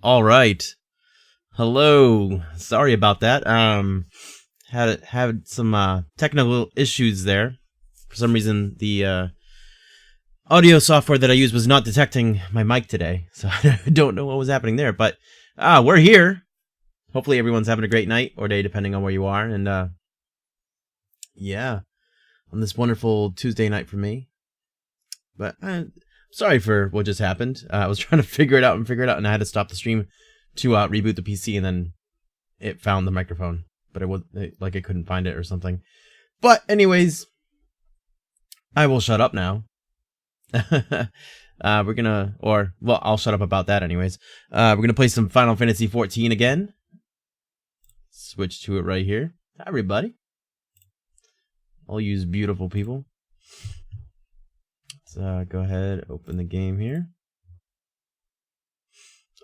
All right. Hello. Sorry about that. Had some technical issues there. For some reason, the audio software that I used was not detecting my mic today, so I don't know what was happening there. But we're here. Hopefully, everyone's having a great night or day, depending on where you are. And yeah, on this wonderful Tuesday night for me. But sorry for what just happened. I was trying to figure it out, and I had to stop the stream to reboot the PC, and then it found the microphone, but it couldn't find it or something. But anyways, I will shut up now. I'll shut up about that anyways. We're gonna play some Final Fantasy XIV again. Switch to it right here. Hi, everybody. All you beautiful people. Let's go ahead, open the game here.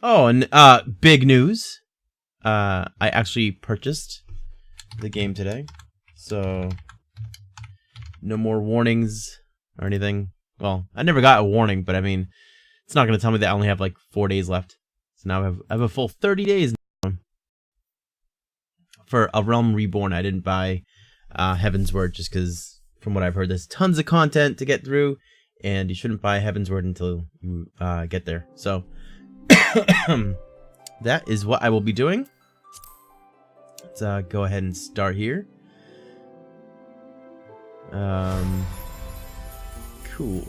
Oh, and big news. I actually purchased the game today, so no more warnings or anything. Well, I never got a warning, but I mean, it's not going to tell me that I only have like 4 days left. So now I have a full 30 days now for A Realm Reborn. I didn't buy Heaven's Word just because, from what I've heard, there's tons of content to get through, and you shouldn't buy Heaven's Word until you get there. So that is what I will be doing. Let's go ahead and start here. Cool.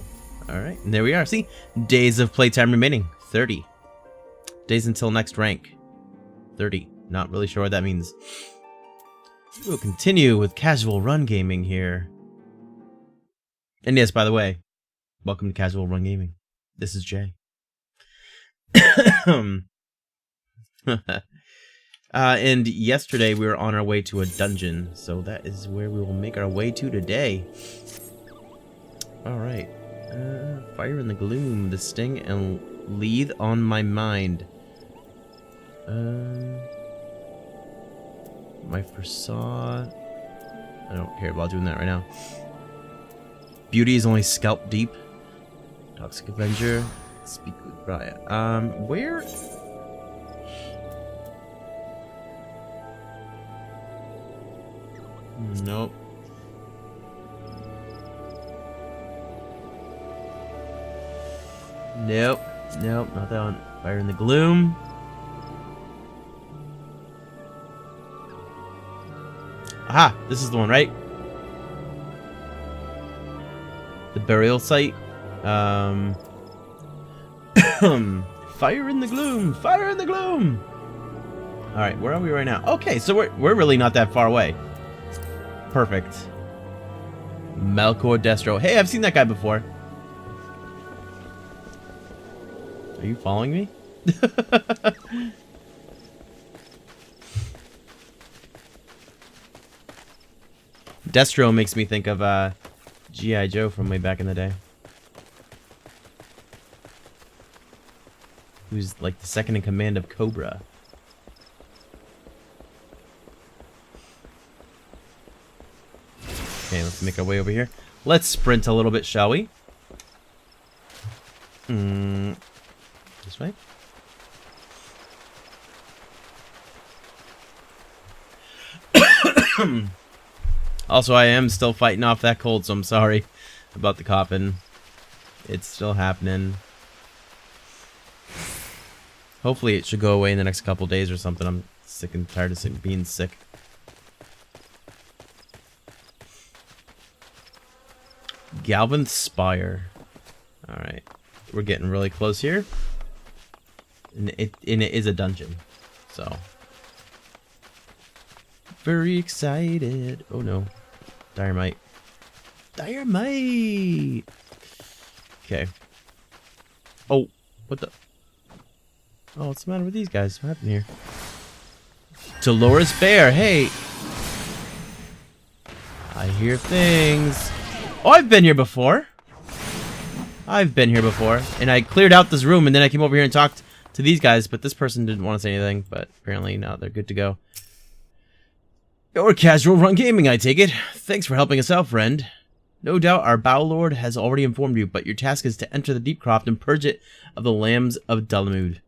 Alright, and there we are. See? Days of playtime remaining. 30. Days until next rank. 30. Not really sure what that means. We'll continue with casual run gaming here. And yes, by the way, welcome to Casual Run Gaming. This is Jay. And yesterday we were on our way to a dungeon, so that is where we will make our way to today. Alright. Fire in the gloom, the sting and lead on my mind. My facade. I don't care about doing that right now. Beauty is only scalp deep. Toxic Avenger. Speak with Brian. Where? Nope. Nope. Nope, not that one. Fire in the gloom. Aha! This is the one, right? The burial site. Fire in the gloom! Fire in the gloom! Alright, where are we right now? Okay, so we're really not that far away. Perfect. Melkor Destro. Hey, I've seen that guy before. Are you following me? Destro makes me think of G.I. Joe from way back in the day. Who's like the second in command of Cobra. Okay, let's make our way over here. Let's sprint a little bit, shall we? This way? Also, I am still fighting off that cold, so I'm sorry about the coughing. It's still happening. Hopefully it should go away in the next couple days or something. I'm sick and tired of being sick. Galvan's Spire. Alright. We're getting really close here. And it is a dungeon. So. Very excited. Oh no. Dynamite. Dynamite! Okay. Oh, what the? Oh, what's the matter with these guys? What happened here? Dolores Bear, hey! I hear things. Oh, I've been here before. I've been here before. And I cleared out this room, and then I came over here and talked to these guys, but this person didn't want to say anything, but apparently now they're good to go. You're Casual Run Gaming, I take it. Thanks for helping us out, friend. No doubt our Bow Lord has already informed you, but your task is to enter the Deep Croft and purge it of the Lambs of Dalamud.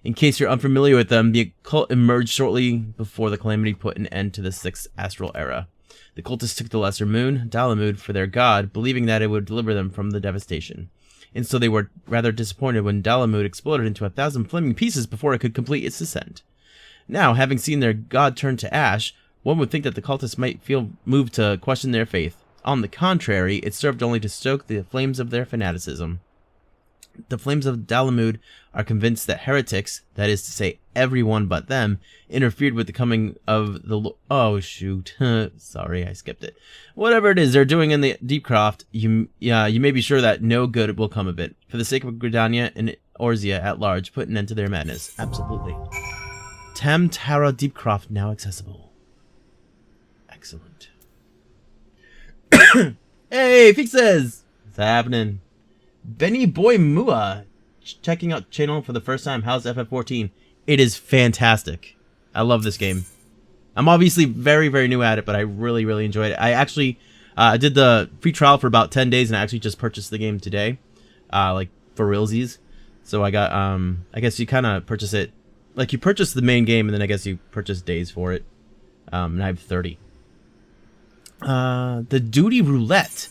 In case you're unfamiliar with them, the occult emerged shortly before the Calamity put an end to the 6th astral era. The cultists took the lesser moon, Dalamud, for their god, believing that it would deliver them from the devastation. And so they were rather disappointed when Dalamud exploded into 1,000 flaming pieces before it could complete its descent. Now, having seen their god turn to ash, one would think that the cultists might feel moved to question their faith. On the contrary, it served only to stoke the flames of their fanaticism. The flames of Dalamud are convinced that heretics, that is to say, everyone but them, interfered with the coming of the oh shoot, sorry, I skipped it. Whatever it is they're doing in the Deepcroft, you may be sure that no good will come of it. For the sake of Gridania and Orzia at large, put an end to their madness. Absolutely. Tam Tara Deepcroft now accessible. Excellent. Hey, Fixes! What's happening? Benny Boy Mua, checking out channel for the first time. How's FF14? It is fantastic. I love this game. I'm obviously very, very new at it, but I really, really enjoyed it. I actually did the free trial for about 10 days, and I actually just purchased the game today, like for realsies. So I got, I guess you kind of purchase it, like you purchase the main game, and then I guess you purchase days for it. And I have 30. The duty roulette.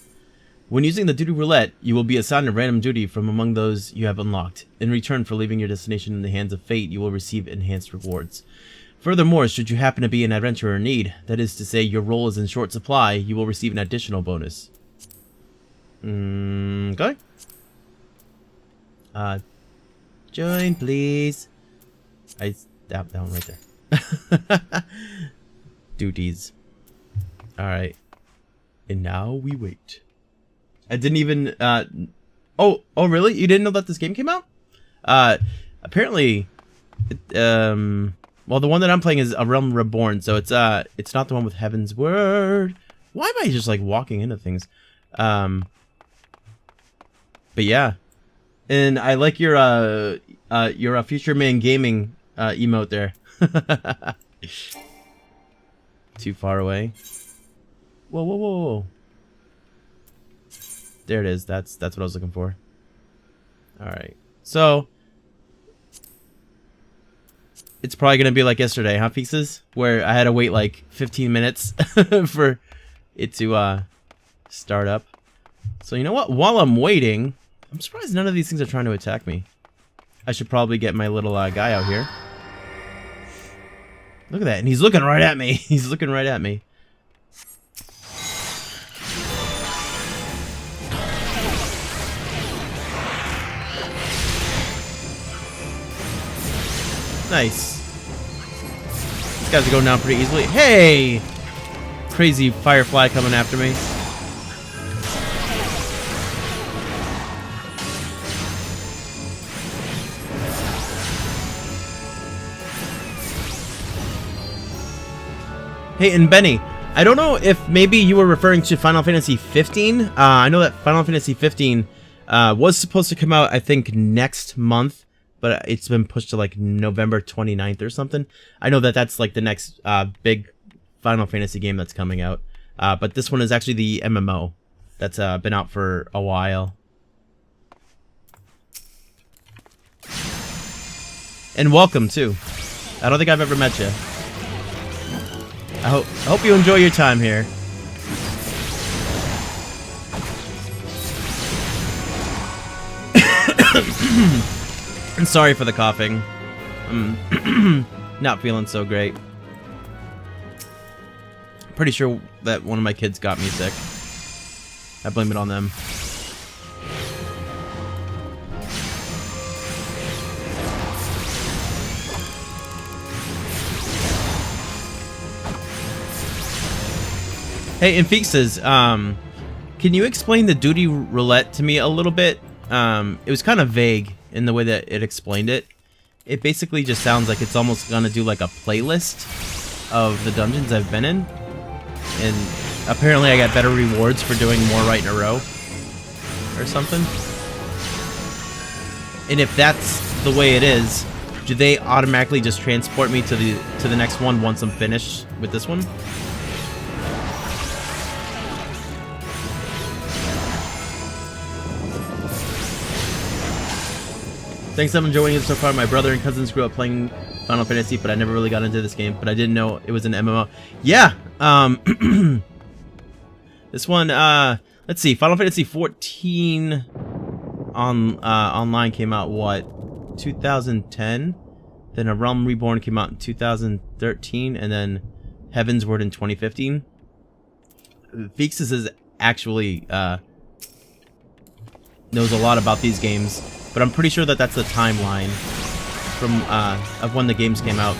When using the duty roulette, you will be assigned a random duty from among those you have unlocked. In return for leaving your destination in the hands of fate, you will receive enhanced rewards. Furthermore, should you happen to be an adventurer in need, that is to say your role is in short supply, you will receive an additional bonus. Okay. Join, please. That one right there. Duties. Alright. And now we wait. I didn't even, oh, really? You didn't know that this game came out? Apparently, well, the one that I'm playing is A Realm Reborn, so it's not the one with Heaven's Word. Why am I just, like, walking into things? But yeah. And I like your Future Man Gaming, emote there. Too far away. Whoa, whoa, whoa, whoa. There it is. That's what I was looking for. Alright. So it's probably gonna be like yesterday, huh, Fixes? Where I had to wait like 15 minutes for it to start up. So you know what? While I'm waiting, I'm surprised none of these things are trying to attack me. I should probably get my little guy out here. Look at that, and he's looking right at me. He's looking right at me. Nice. These guys are going down pretty easily. Hey! Crazy firefly coming after me. Hey, and Benny, I don't know if maybe you were referring to Final Fantasy 15. I know that Final Fantasy 15 was supposed to come out, I think, next month. But it's been pushed to like November 29th or something. I know that that's like the next big Final Fantasy game that's coming out. But this one is actually the MMO that's been out for a while. And welcome too. I don't think I've ever met you. I hope you enjoy your time here. I'm sorry for the coughing. I'm not feeling so great. Pretty sure that one of my kids got me sick. I blame it on them. Hey, Infixes, can you explain the duty roulette to me a little bit? It was kind of vague in the way that it explained it. It basically just sounds like it's almost gonna do like a playlist of the dungeons I've been in. And apparently I got better rewards for doing more right in a row. Or something. And if that's the way it is, do they automatically just transport me to the next one once I'm finished with this one? Thanks, I'm enjoying it so far. My brother and cousins grew up playing Final Fantasy, but I never really got into this game. But I didn't know it was an MMO. Yeah. This one. Let's see. Final Fantasy 14 online came out what 2010. Then A Realm Reborn came out in 2013, and then Heavensward in 2015. Feexus is actually knows a lot about these games, but I'm pretty sure that that's the timeline from of when the games came out.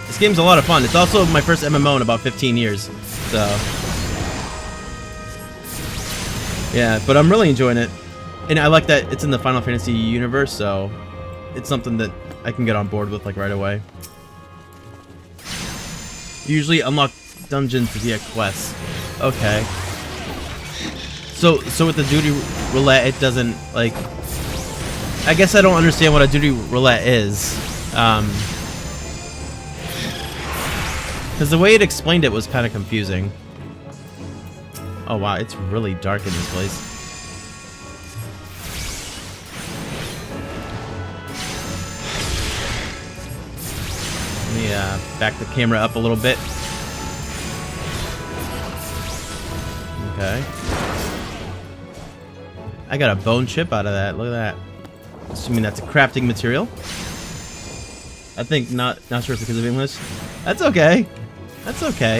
This game's a lot of fun. It's also my first MMO in about 15 years, so yeah. But I'm really enjoying it, and I like that it's in the Final Fantasy universe, so it's something that I can get on board with like right away. Usually unlock dungeons via quests. Okay. So with the duty roulette, it doesn't like. I guess I don't understand what a duty roulette is. Because the way it explained it was kind of confusing. Oh wow, it's really dark in this place. Let me back the camera up a little bit. Okay. I got a bone chip out of that. Look at that. Assuming that's a crafting material. I think not sure if it's because of English. That's okay. That's okay.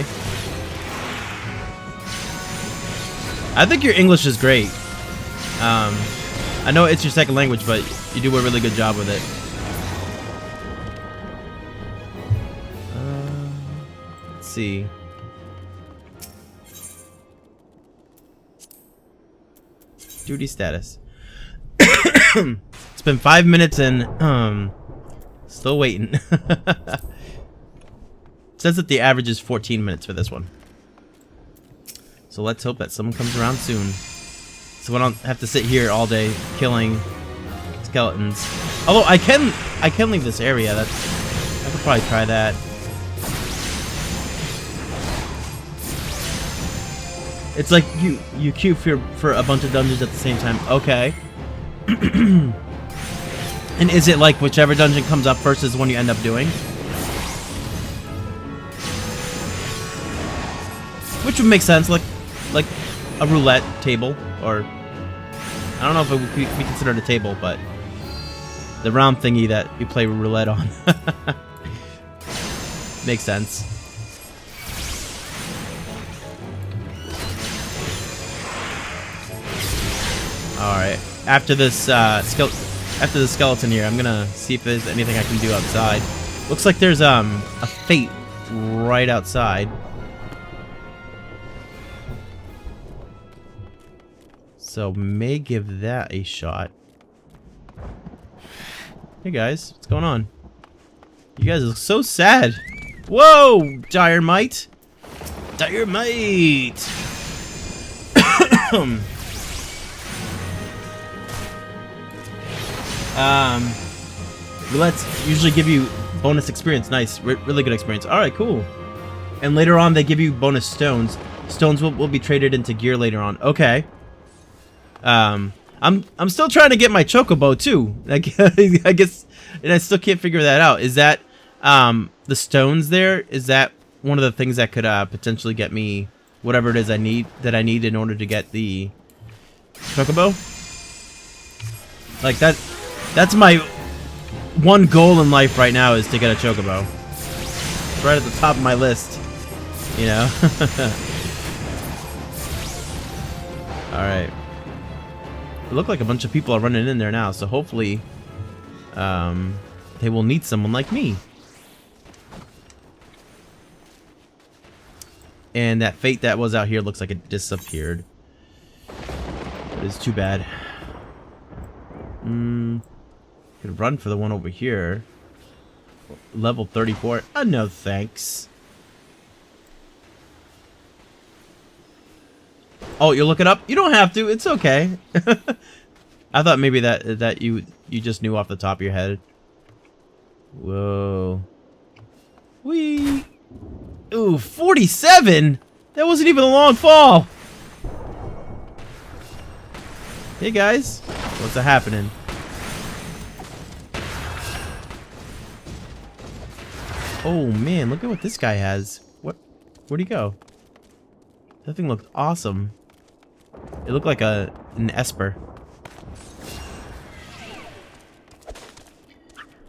I think your English is great. I know it's your second language, but you do a really good job with it. Let's see. Duty status. It's been 5 minutes and still waiting. It says that the average is 14 minutes for this one. So let's hope that someone comes around soon, so I don't have to sit here all day killing skeletons. Although I can leave this area. I could probably try that. It's like you queue for a bunch of dungeons at the same time. Okay. And is it like whichever dungeon comes up first is the one you end up doing? Which would make sense, like a roulette table, or I don't know if it would be considered a table, but the round thingy that you play roulette on. Makes sense. Alright, after this skeleton here, I'm gonna see if there's anything I can do outside. Looks like there's a fate right outside. So may give that a shot. Hey guys, what's going on? You guys look so sad. Whoa, dire might. Dire might. Roulettes usually give you bonus experience. Nice, really good experience. All right, cool. And later on, they give you bonus stones. Stones will be traded into gear later on. Okay. I'm still trying to get my chocobo too. I guess, and I still can't figure that out. Is that the stones there? Is that one of the things that could potentially get me whatever it is I need in order to get the chocobo? Like that. That's my one goal in life right now, is to get a chocobo. It's right at the top of my list, you know. All right. It looked like a bunch of people are running in there now, so hopefully they will need someone like me. And that fate that was out here looks like it disappeared. It's too bad. Could run for the one over here. Level 34. No thanks. Oh, you're looking up? You don't have to. It's okay. I thought maybe that you just knew off the top of your head. Whoa. Whee. Ooh, 47? That wasn't even a long fall. Hey guys, what's happening? Oh man, look at what this guy has. Where'd he go? That thing looked awesome. It looked like an Esper.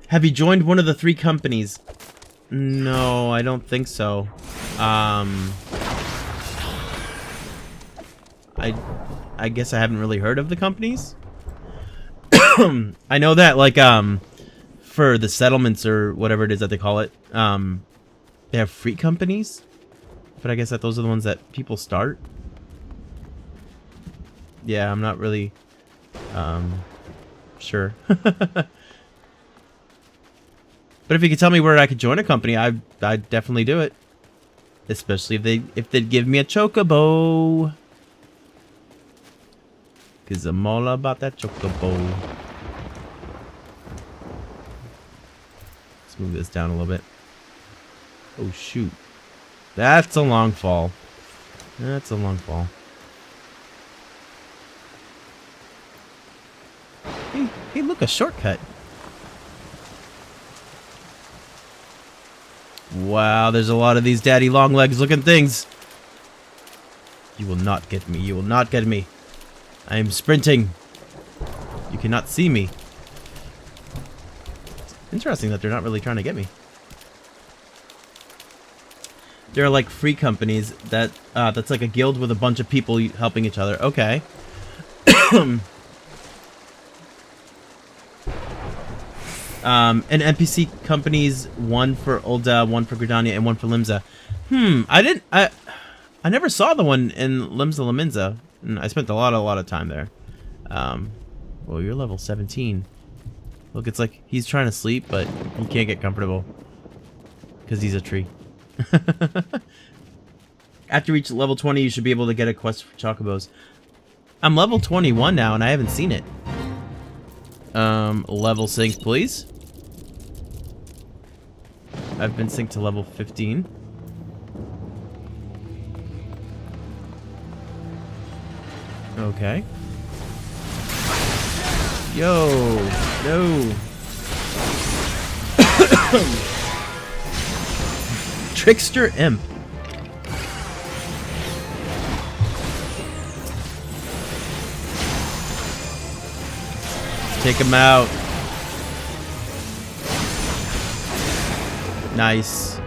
Have you joined one of the 3 companies? No, I don't think so. I guess I haven't really heard of the companies. I know that, like, for the settlements or whatever it is that they call it, they have free companies. But I guess that those are the ones that people start. Yeah, I'm not really, sure. But if you could tell me where I could join a company, I'd definitely do it. Especially if they'd give me a chocobo. Cause I'm all about that chocobo. Let's move this down a little bit. Oh shoot. That's a long fall. That's a long fall. Hey, look, a shortcut. Wow, there's a lot of these daddy long legs looking things. You will not get me. You will not get me. I am sprinting. You cannot see me. It's interesting that they're not really trying to get me. There are like free companies that that's like a guild with a bunch of people helping each other. Okay. And NPC companies, one for Ul'dah, one for Gridania, and one for Limsa. I never saw the one in Limsa Lominsa. I spent a lot of time there. Well, you're level 17. Look, it's like he's trying to sleep, but he can't get comfortable because he's a tree. After you reach level 20, you should be able to get a quest for chocobos. I'm level 21 now, and I haven't seen it. Level sync, please. I've been synced to level 15. Okay. Yo, no. Trickster Imp. Take him out. Nice.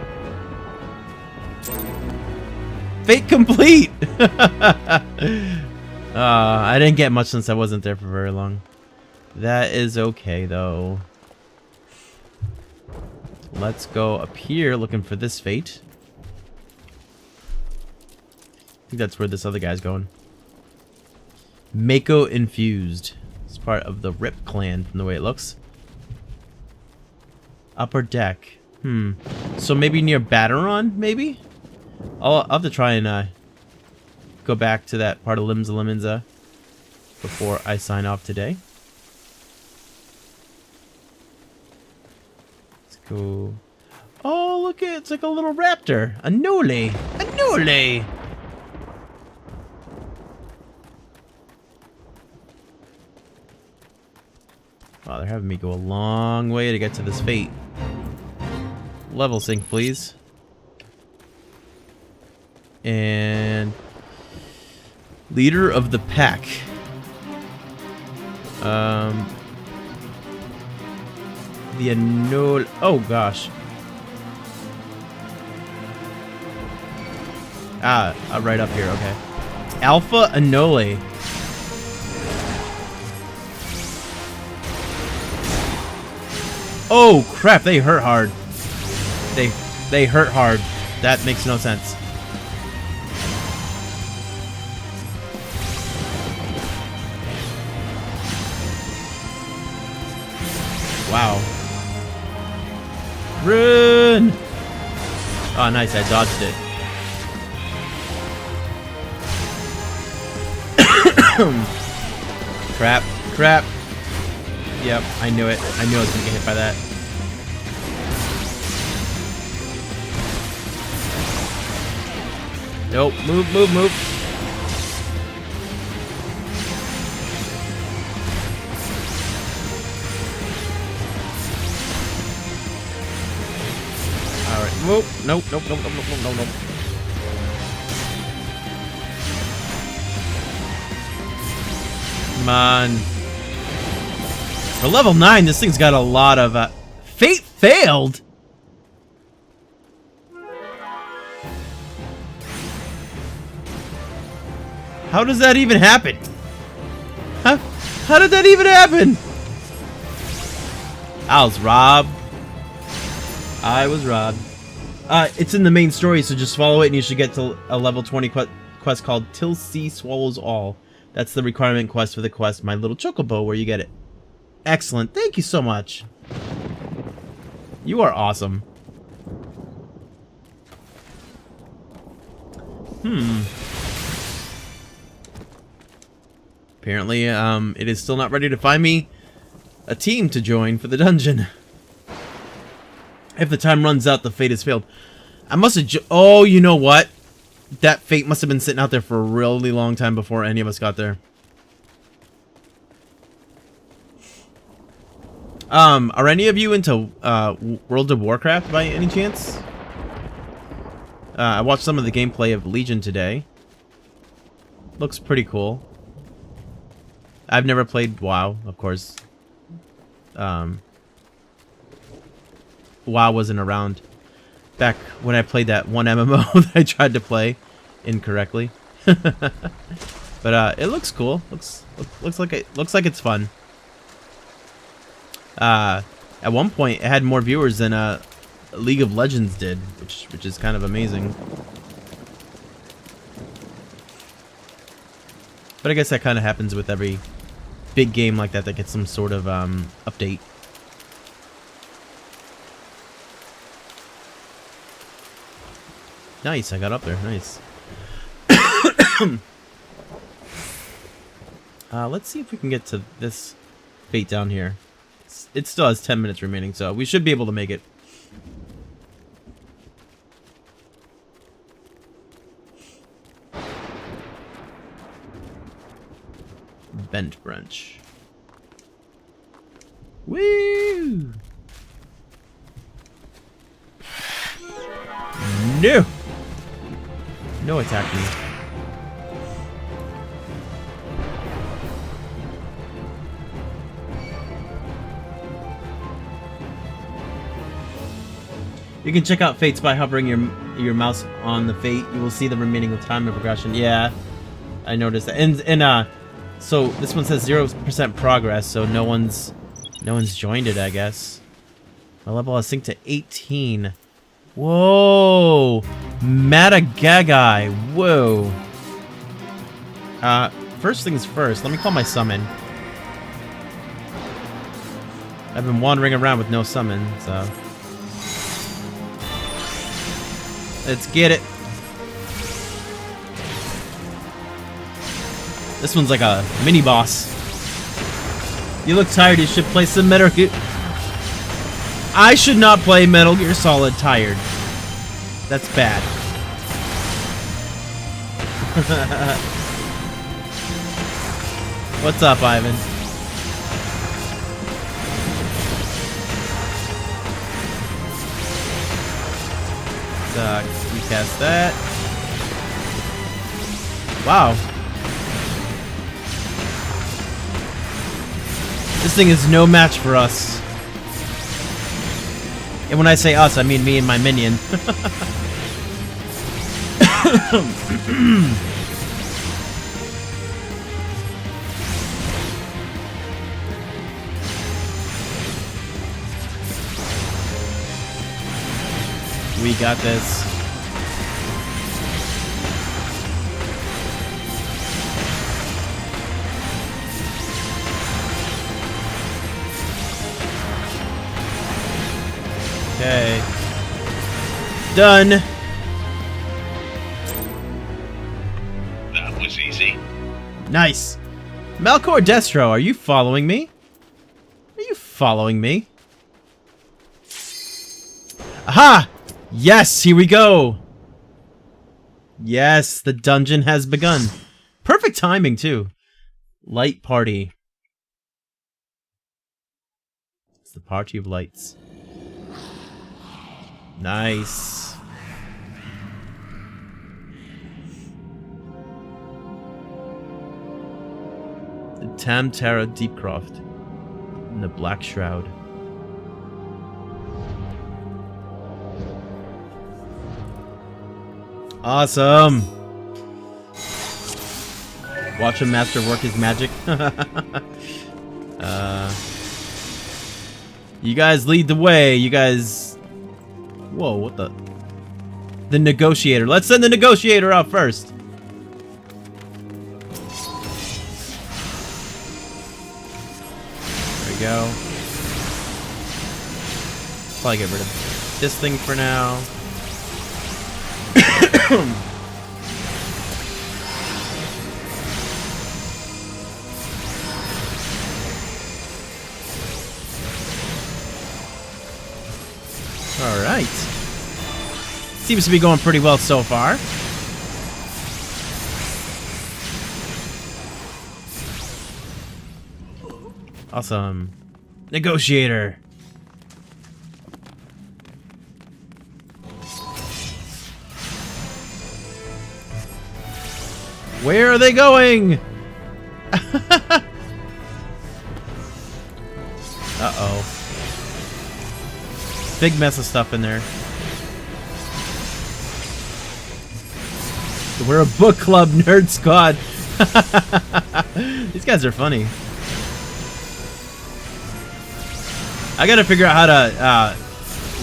Fate complete. I didn't get much since I wasn't there for very long. That is okay though. Let's go up here looking for this fate. I think that's where this other guy's going. Mako infused. It's part of the Rip clan from the way it looks. Upper deck. So maybe near Batteron, maybe? I'll have to try and go back to that part of Limsa Lominsa before I sign off today. Let's go. Oh, look, it's like a little raptor. A Nole. A Nole. Wow, they're having me go a long way to get to this fate. Level sync, please. And leader of the pack. The Anole. Oh gosh. Right up here. Okay. Alpha Anole. Oh crap! They hurt hard. They hurt hard. That makes no sense. Wow. Run! Oh, nice. I dodged it. Crap. Crap. Yep, I knew it. I knew I was going to get hit by that. Nope. Move, move, move. Whoa. Nope. Nope. Nope. Nope. Nope. Nope. Nope. Come on. For level 9, this thing's got a lot of, Fate failed? How does that even happen? How did that even happen? I was robbed. I was robbed. It's in the main story, so just follow it and you should get to a level 20 quest called Till Sea Swallows All. That's the requirement quest for the quest My Little Chocobo, where you get it. Excellent. Thank you so much. You are awesome. Apparently, it is still not ready to find me a team to join for the dungeon. If the time runs out, the fate has failed. I must have oh, you know what? That fate must have been sitting out there for a really long time before any of us got there. Are any of you into World of Warcraft by any chance? I watched some of the gameplay of Legion today. Looks pretty cool. I've never played WoW, of course. WoW wasn't around back when I played that one MMO that I tried to play incorrectly. But it looks cool. Looks like it's fun. At one point, it had more viewers than League of Legends did, which is kind of amazing. But I guess that kind of happens with every big game like that gets some sort of update. Nice, I got up there. Nice. Let's see if we can get to this fate down here. It still has 10 minutes remaining, so we should be able to make it. Bent branch. Woo! No! No attack me. You can check out fates by hovering your mouse on the fate. You will see the remaining time of progression. Yeah, I noticed that. And so this one says 0% progress, so no one's joined it, I guess. My level has synced to 18. Whoa, Matagagai. Whoa. First things first. Let me call my summon. I've been wandering around with no summon, so. Let's get it. This one's like a mini boss. You look tired. You should play some Metal Gear. I should not play Metal Gear Solid tired. That's bad. What's up, Ivan? Recast that. Wow. This thing is no match for us. And when I say us, I mean me and my minion. We got this. Okay. Done. That was easy. Nice. Malcor Destro, are you following me? Are you following me? Aha! Yes, here we go. Yes, the dungeon has begun. Perfect timing, too. Light party. It's the party of lights. Nice. The Tamtara Deepcroft in the Black Shroud. Awesome. Watch a master work his magic. You guys lead the way. You guys. Whoa, what the? The negotiator. Let's send the negotiator out first. There we go. Probably get rid of this thing for now. All right. Seems to be going pretty well so far. Awesome. Negotiator. Where are they going? Uh-oh. Big mess of stuff in there. We're a book club, nerd squad. These guys are funny. I gotta figure out how to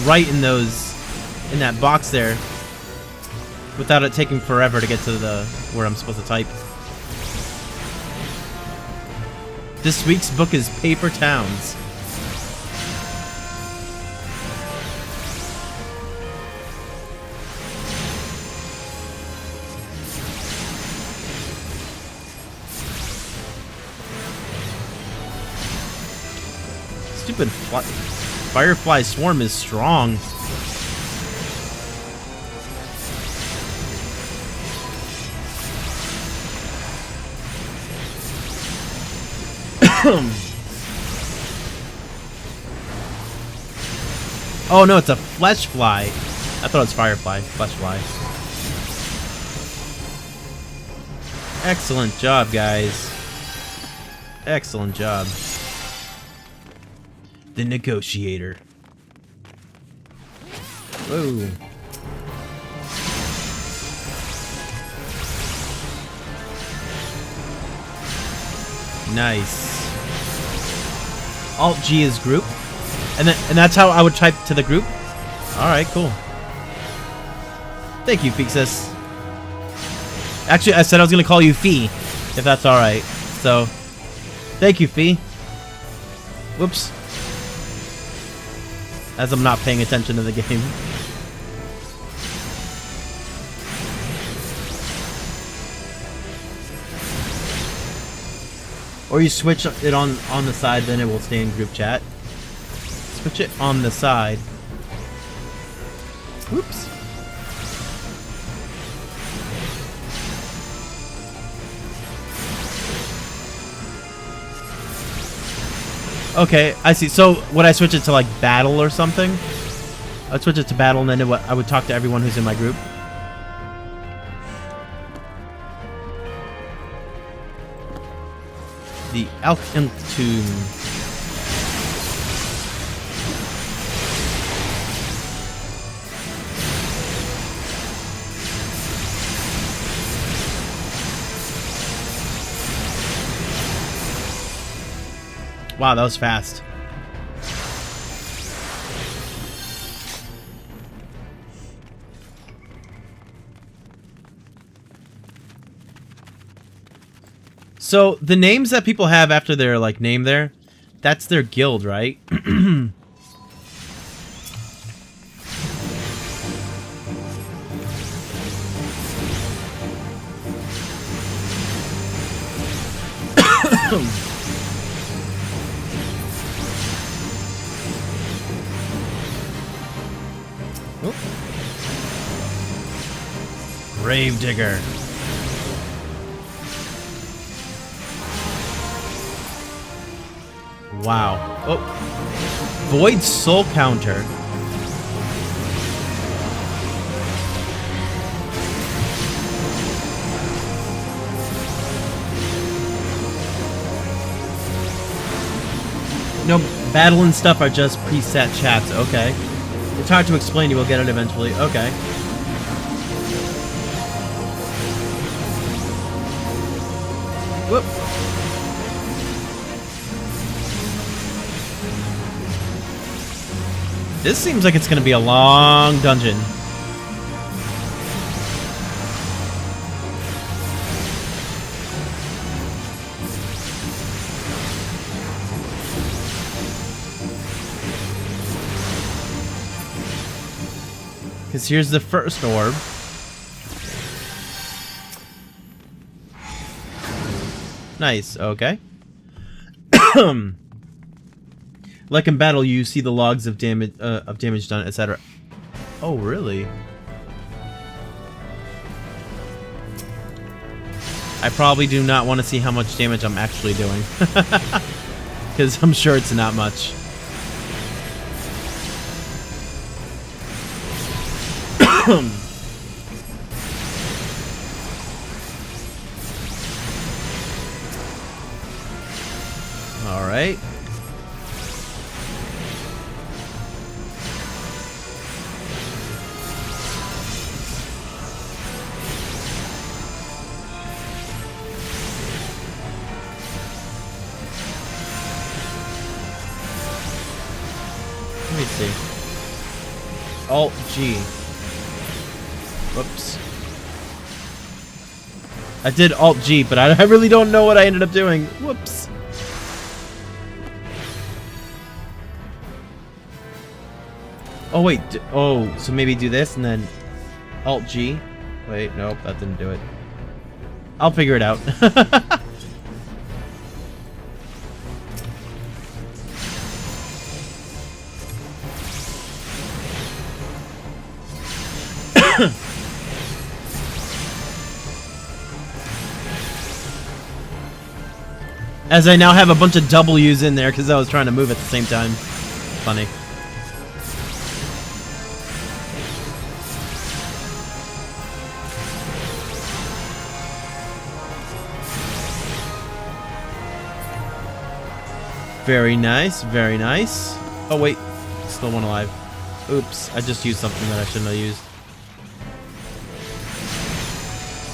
write in that box there without it taking forever to get to where I'm supposed to type. This week's book is Paper Towns. Stupid Firefly Swarm is strong. Oh no, it's a flesh fly. I thought it was Firefly. Flesh fly. Excellent job, guys. Excellent job. The negotiator. Whoa. Nice. Alt G is group. And that's how I would type to the group? Alright, cool. Thank you, Fixus. Actually, I said I was gonna call you Fee, if that's alright. So, thank you, Fee. Whoops. As I'm not paying attention to the game. Or you switch it on the side, then it will stay in group chat. Switch it on the side. Oops. Okay, I see. So would I switch it to like battle or something? I'd switch it to battle, and then I would talk to everyone who's in my group. The Alchemist Tomb. Wow, that was fast. So the names that people have after their like name there, that's their guild, right? Gravedigger. Wow. Oh. Void Soul Counter. No, battle and stuff are just preset chats. Okay. It's hard to explain. You will get it eventually. Okay. Whoop. This seems like it's going to be a long dungeon. Because here's the first orb. Nice, okay. Like in battle, you see the logs of damage done, etc. Oh, really? I probably do not want to see how much damage I'm actually doing. Because I'm sure it's not much. All right. Let me see. Alt G. Whoops. I did Alt G, but I really don't know what I ended up doing. Whoops. Oh wait. Oh, so maybe do this and then Alt G. Wait, nope, that didn't do it. I'll figure it out. As I now have a bunch of W's in there because I was trying to move at the same time. Funny. Very nice, very nice. Oh wait, still one alive. Oops, I just used something that I shouldn't have used.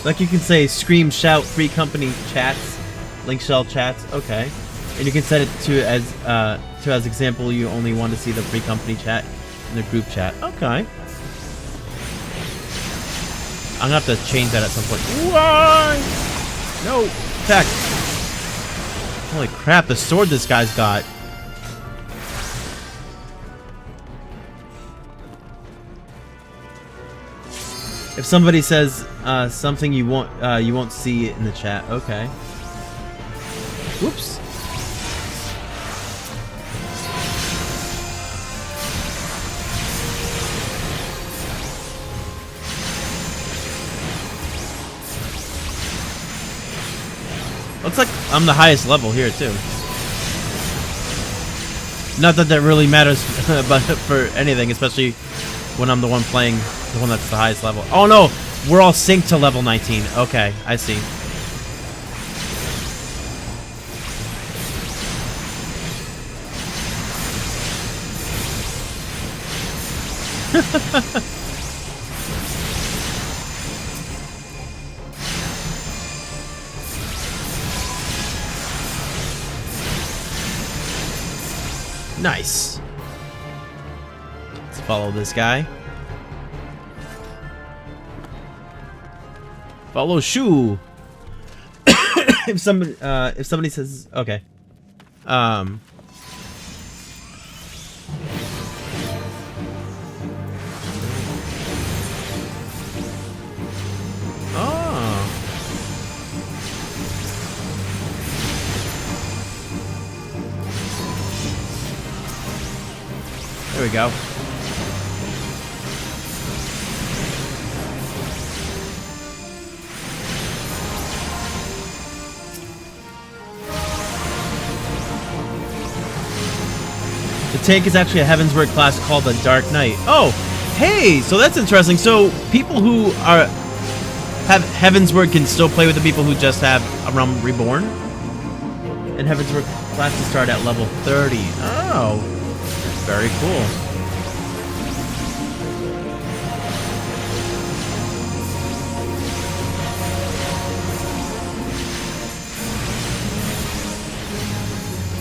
Like you can say scream, shout, free company chats, link shell chats, okay. And you can set it to as example you only want to see the free company chat in the group chat. Okay. I'm gonna have to change that at some point. Why? No, attack. Holy crap, the sword this guy's got. If somebody says something you won't see it in the chat. Okay. Whoops. Looks like I'm the highest level here too. Not that that really matters, but for anything, especially when I'm the one playing the one that's the highest level. Oh no, we're all synced to level 19. Okay, I see. Nice. Let's follow this guy. Follow Shu. if somebody says okay. Oh. There we go. The tank is actually a Heavensward class called the Dark Knight. Oh, hey, so that's interesting. So people who have Heavensward can still play with the people who just have Reborn and Heavensward. Classes start at level 30. Oh, very cool.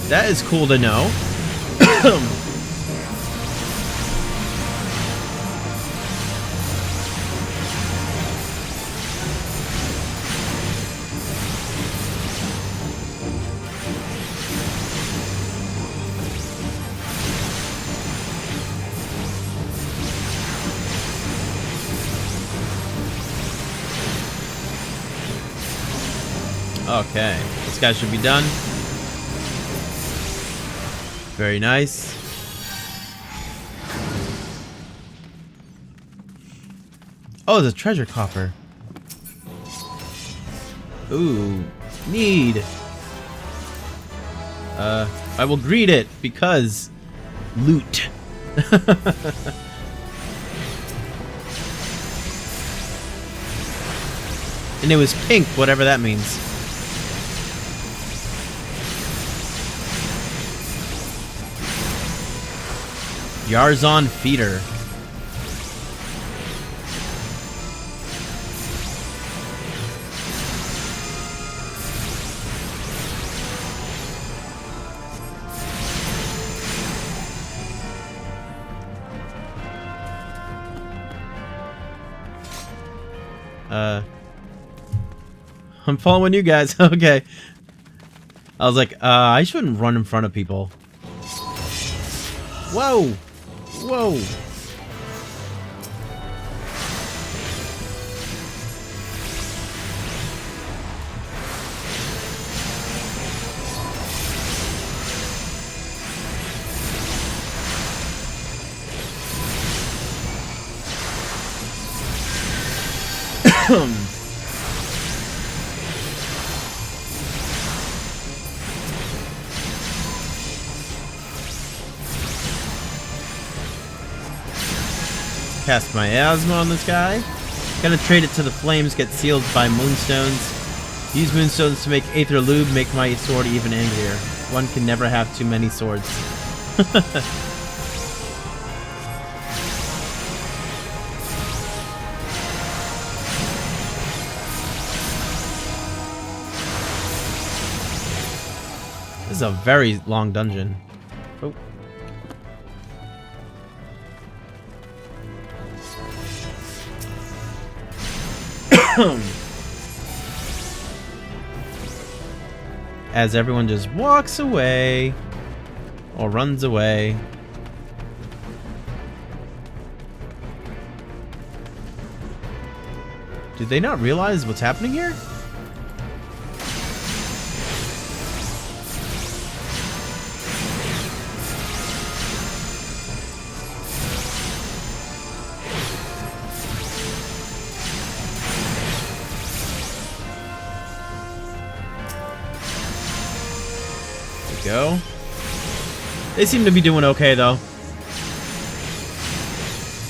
That is cool to know. Okay, this guy should be done. Very nice. Oh, the treasure coffer. Ooh, need. I will greet it because loot. And it was pink, whatever that means. Yarzon feeder. I'm following you guys. Okay. I was like, I shouldn't run in front of people. Whoa! Whoa! Cast my asthma on this guy. Gotta trade it to the flames, get sealed by moonstones. Use moonstones to make aether lube, make my sword even angrier. One can never have too many swords. This is a very long dungeon. Oh. As everyone just walks away or runs away. Did they not realize what's happening here? Go. They seem to be doing okay though.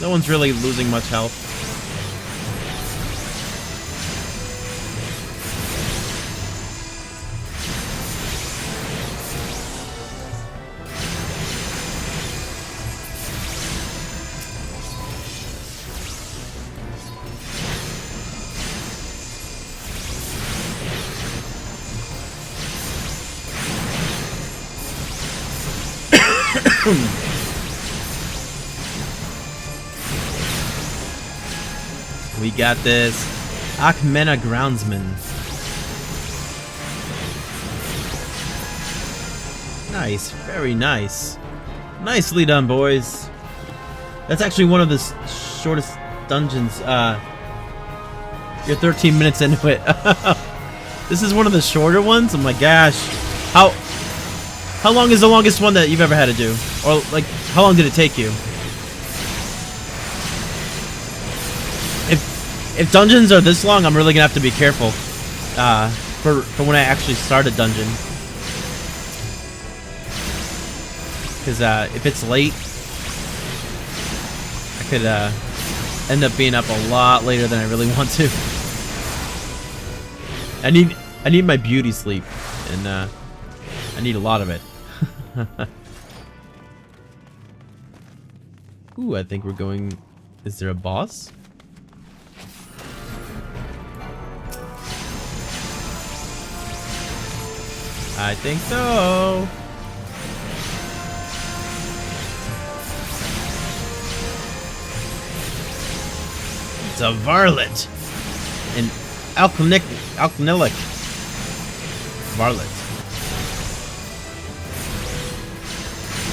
No one's really losing much health. We got this. Akmena Groundsman. Nice, very nice. Nicely done, boys. That's actually one of the shortest dungeons. You're 13 minutes into it. This is one of the shorter ones? Oh my gosh. How long is the longest one that you've ever had to do? Or, like, how long did it take you? If dungeons are this long, I'm really gonna have to be careful. For when I actually start a dungeon. Because, if it's late, I could, end up being up a lot later than I really want to. I need my beauty sleep, and, I need a lot of it. Ooh, I think we're going... Is there a boss? I think so. It's a varlet. An alchemic varlet.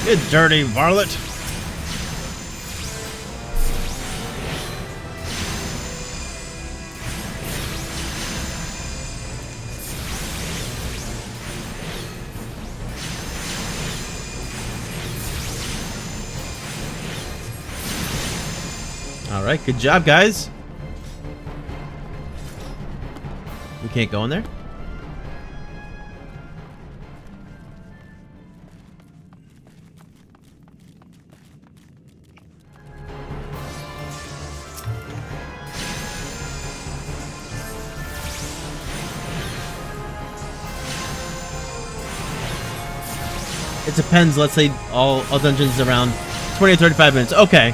You dirty varlet. Alright, good job, guys. We can't go in there? It depends. Let's say all dungeons around 20 or 35 minutes. Okay.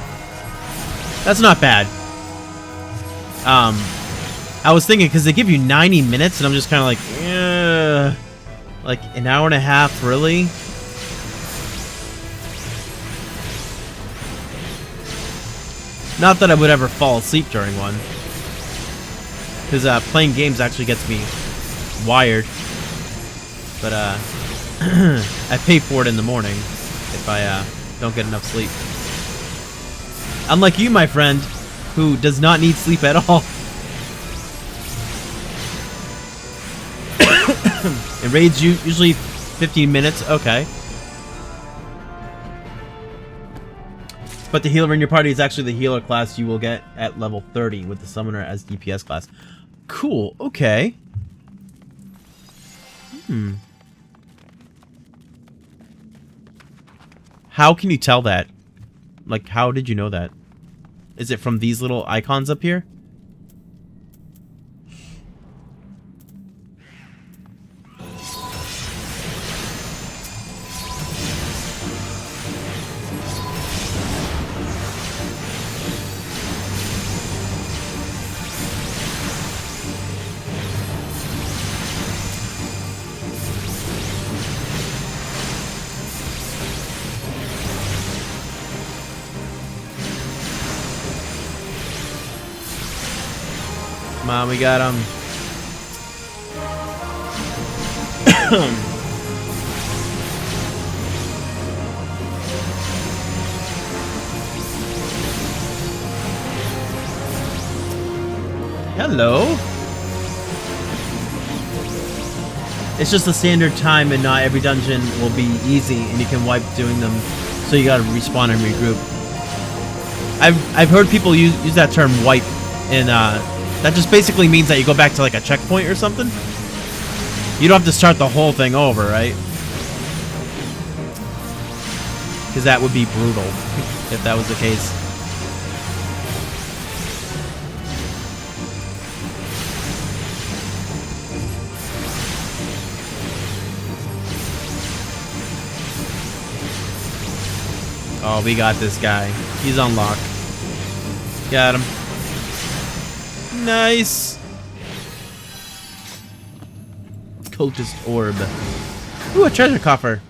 That's not bad. I was thinking, because they give you 90 minutes, and I'm just kind of like, like an hour and a half, really? Not that I would ever fall asleep during one. Because playing games actually gets me wired. But I pay for it in the morning if I don't get enough sleep. Unlike you, my friend, who does not need sleep at all. It raids you usually 15 minutes. Okay. But the healer in your party is actually the healer class you will get at level 30 with the summoner as DPS class. Cool. Okay. How can you tell that? Like, how did you know that? Is it from these little icons up here? Come on, we got him. Hello. It's just a standard time, and not every dungeon will be easy, and you can wipe doing them, so you gotta respawn and regroup. I've heard people use that term wipe, and that just basically means that you go back to like a checkpoint or something. You don't have to start the whole thing over, right? Because that would be brutal if that was the case. Oh, we got this guy. He's unlocked. Got him. Nice. Cultist orb. Ooh, a treasure coffer.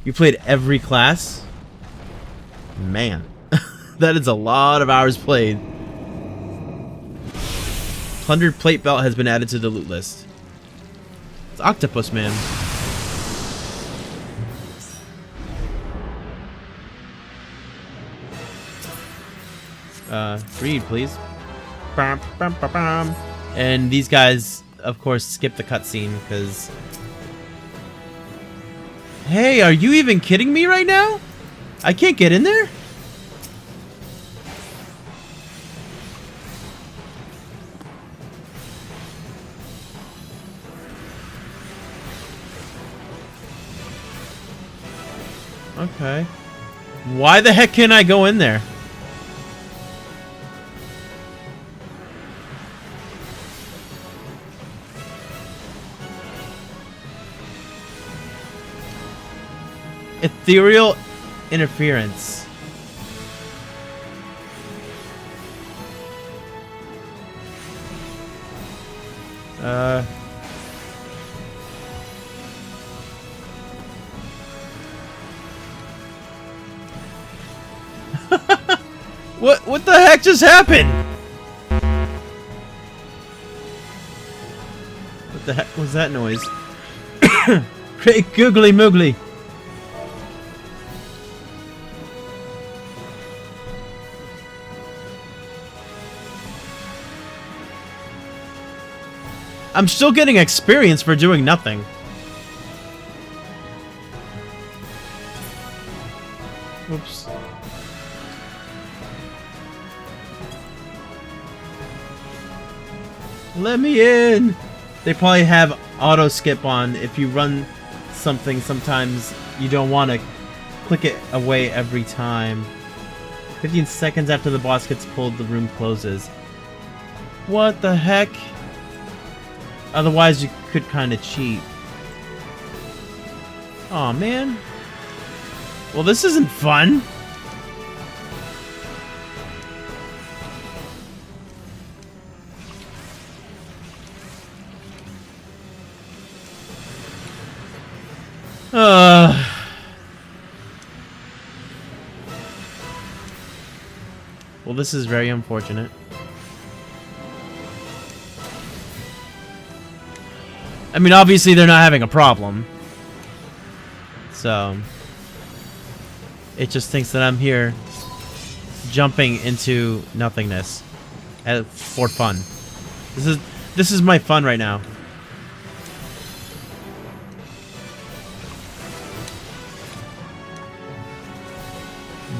You played every class? Man. That is a lot of hours played. Plundered plate belt has been added to the loot list. It's Octopus Man. Read, please. And these guys, of course, skip the cutscene because... Hey, are you even kidding me right now? I can't get in there? Okay. Why the heck can't I go in there? Ethereal interference. What the heck just happened? What the heck was that noise? Great googly moogly. I'm still getting experience for doing nothing. Whoops. Let me in! They probably have auto skip on. If you run something, sometimes you don't want to click it away every time. 15 seconds after the boss gets pulled, the room closes. What the heck? Otherwise, you could kind of cheat. Aw, man. Well, this isn't fun. Well, this is very unfortunate. I mean, obviously they're not having a problem. So it just thinks that I'm here jumping into nothingness for fun. This is my fun right now.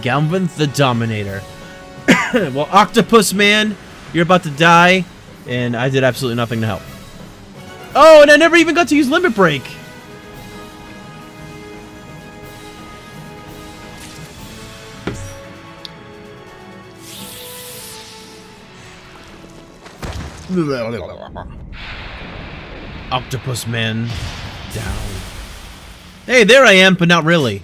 Galvin the Dominator. Well, Octopus Man, you're about to die, and I did absolutely nothing to help. Oh, and I never even got to use Limit Break. Octopus Man down. Hey, there I am, but not really.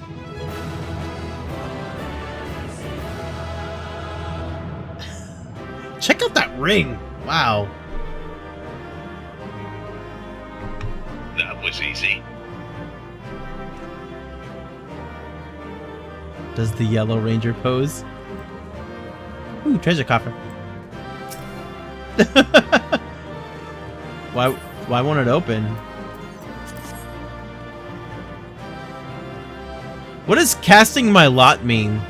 Check out that ring. Wow. That was easy. Does the Yellow Ranger pose? Ooh, treasure coffer. Why won't it open? What does casting my lot mean?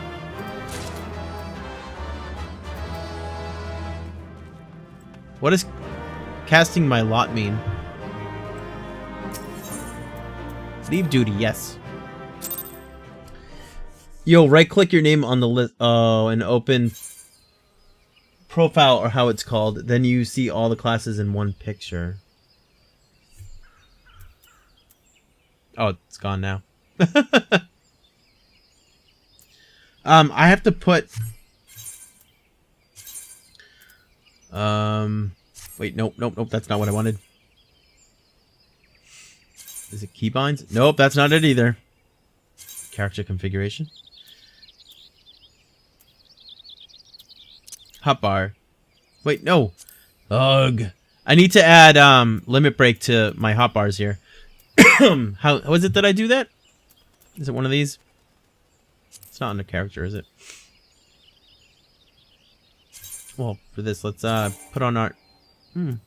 What does casting my lot mean? Leave duty, yes. Yo, right-click your name on the list. Oh, and open profile, or how it's called. Then you see all the classes in one picture. Oh, it's gone now. I have to put... Wait, nope, that's not what I wanted. Is it keybinds? Nope, that's not it either. Character configuration. Hotbar. Wait, no. Ugh. I need to add limit break to my hotbars here. How is it that I do that? Is it one of these? It's not under character, is it? Well, for this, let's put on our... I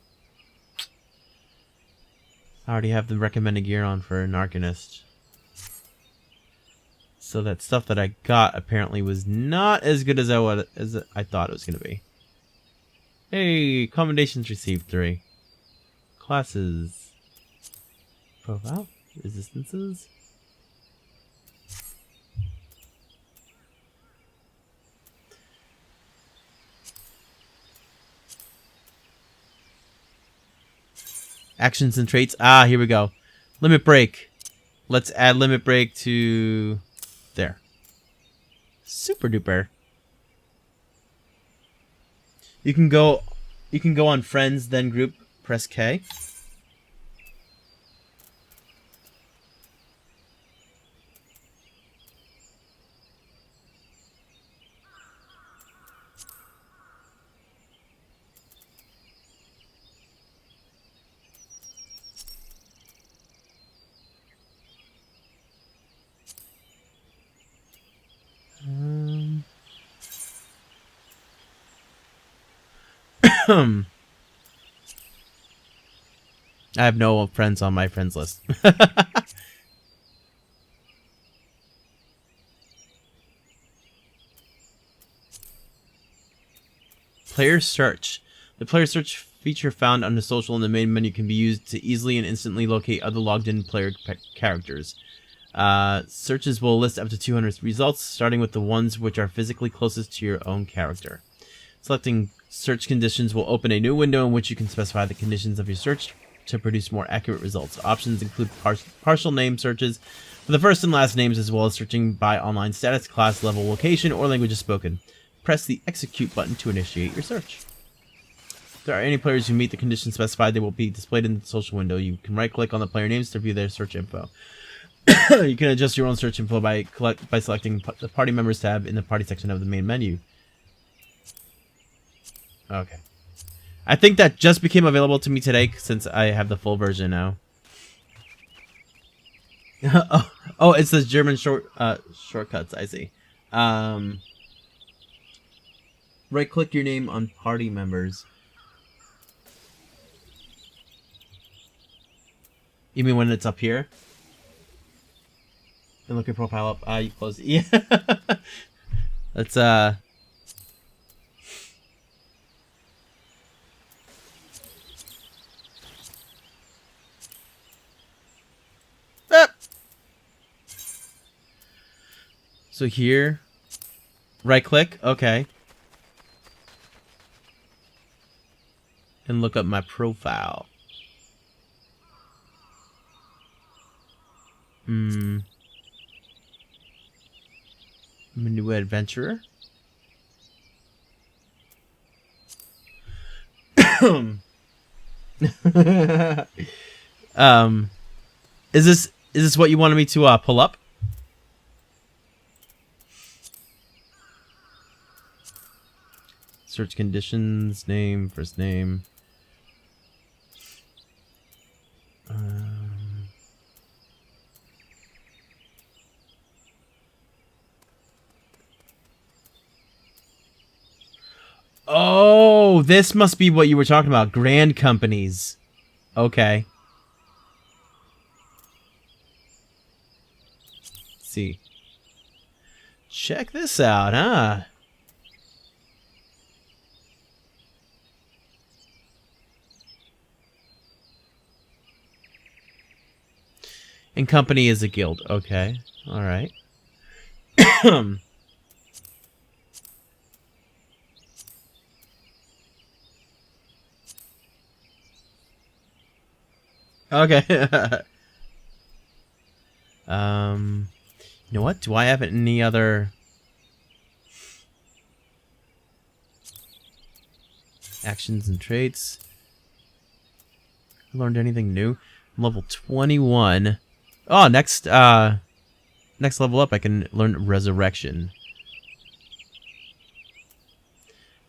already have the recommended gear on for an Arcanist. So that stuff that I got apparently was not as good as I thought it was going to be. Hey, commendations received 3. Classes. Profile. Resistances. Actions and traits. Ah, here we go. Limit break. Let's add limit break to there. Super duper. You can go on friends, then group, press K. I have no friends on my friends list. Player search. The player search feature found under social in the main menu can be used to easily and instantly locate other logged in player characters. Searches will list up to 200 results, starting with the ones which are physically closest to your own character. Selecting search conditions will open a new window in which you can specify the conditions of your search to produce more accurate results. Options include partial name searches for the first and last names, as well as searching by online status, class, level, location, or languages spoken. Press the execute button to initiate your search. If there are any players who meet the conditions specified, they will be displayed in the social window. You can right-click on the player names to view their search info. You can adjust your own search info by selecting the Party Members tab in the Party section of the main menu. Okay. I think that just became available to me today since I have the full version now. Oh, it's the German shortcuts, I see. Right-click your name on Party Members. You mean when it's up here? And look your profile up. You close it. Yeah. Let's So here, right click, okay. And look up my profile. I'm a new adventurer. Is this what you wanted me to pull up? Search conditions, name, first name. Oh, this must be what you were talking about. Grand companies. Okay. Let's see. Check this out, huh? And company is a guild. Okay. All right. Okay. You know what? Do I have any other actions and traits? Learned anything new? I'm level 21. Oh, next level up I can learn resurrection.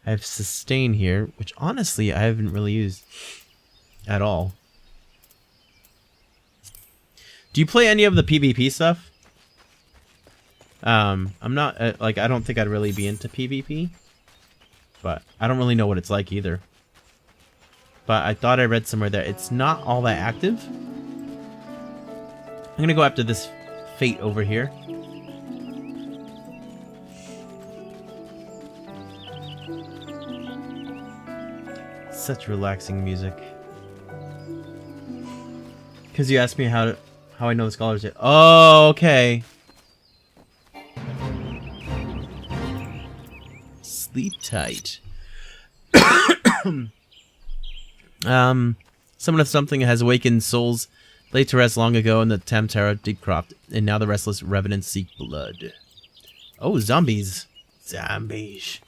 I have sustain here, which honestly I haven't really used at all. Do you play any of the PvP stuff? I'm not like I don't think I'd really be into PvP, but I don't really know what it's like either. But I thought I read somewhere that it's not all that active. I'm gonna go after this fate over here. Such relaxing music. Because you asked me how I know the scholars. Oh, okay. Sleep tight. Someone of something has awakened souls laid to rest long ago in the Tamtara Deepcroft, and now the restless revenants seek blood. Oh, zombies. Zombies.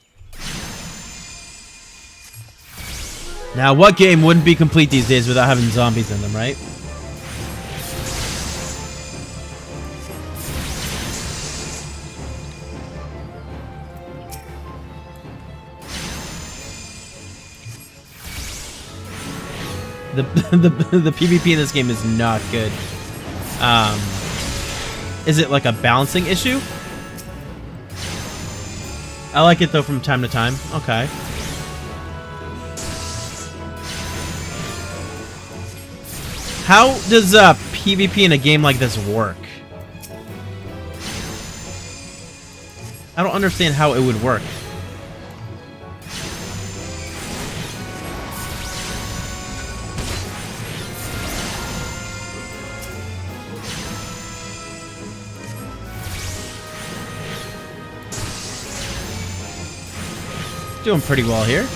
Now, what game wouldn't be complete these days without having zombies in them, right? The PvP in this game is not good. Is it like a balancing issue? I like it though from time to time. Okay. How does PvP in a game like this work? I don't understand how it would work. Doing pretty well here.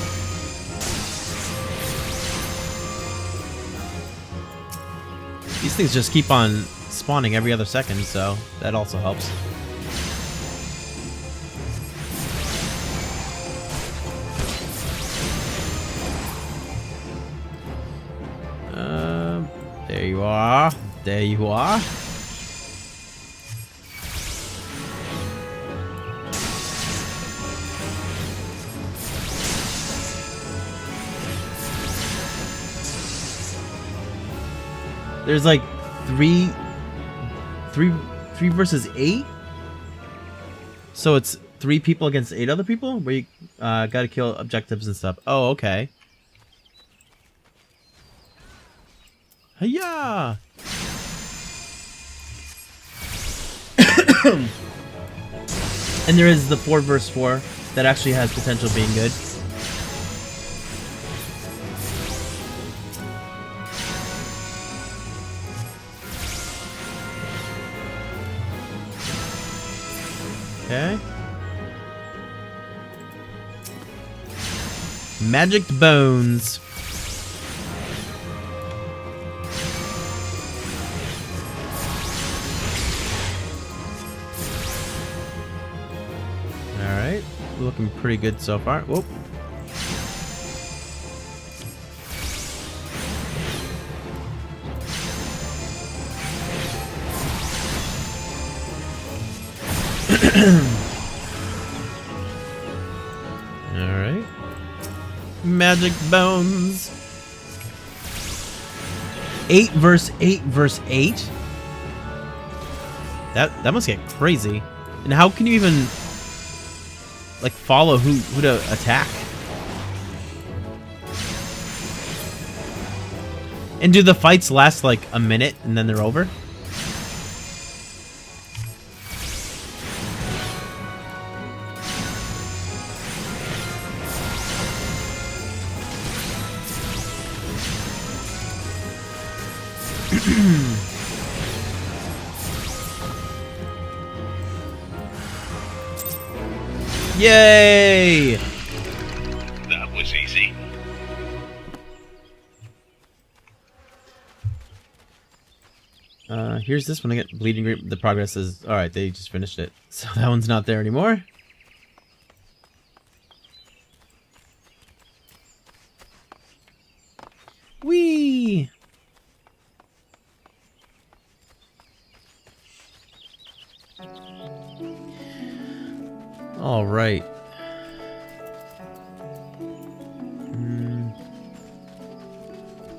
These things just keep on spawning every other second, so that also helps. There you are. There you are. There's like three versus 8. So it's 3 people against 8 other people where you gotta kill objectives and stuff. Oh, okay. Hiya! And there is the 4 versus 4 that actually has potential being good. Okay. Magic bones. Alright. Looking pretty good so far. Whoop. Alright. Magic bones. 8 versus 8 versus 8? That must get crazy. And how can you even like follow who to attack? And do the fights last like a minute and then they're over? Yay! That was easy. Here's this one. I get bleeding green. The progress is alright. They just finished it, so that one's not there anymore. Whee! All right.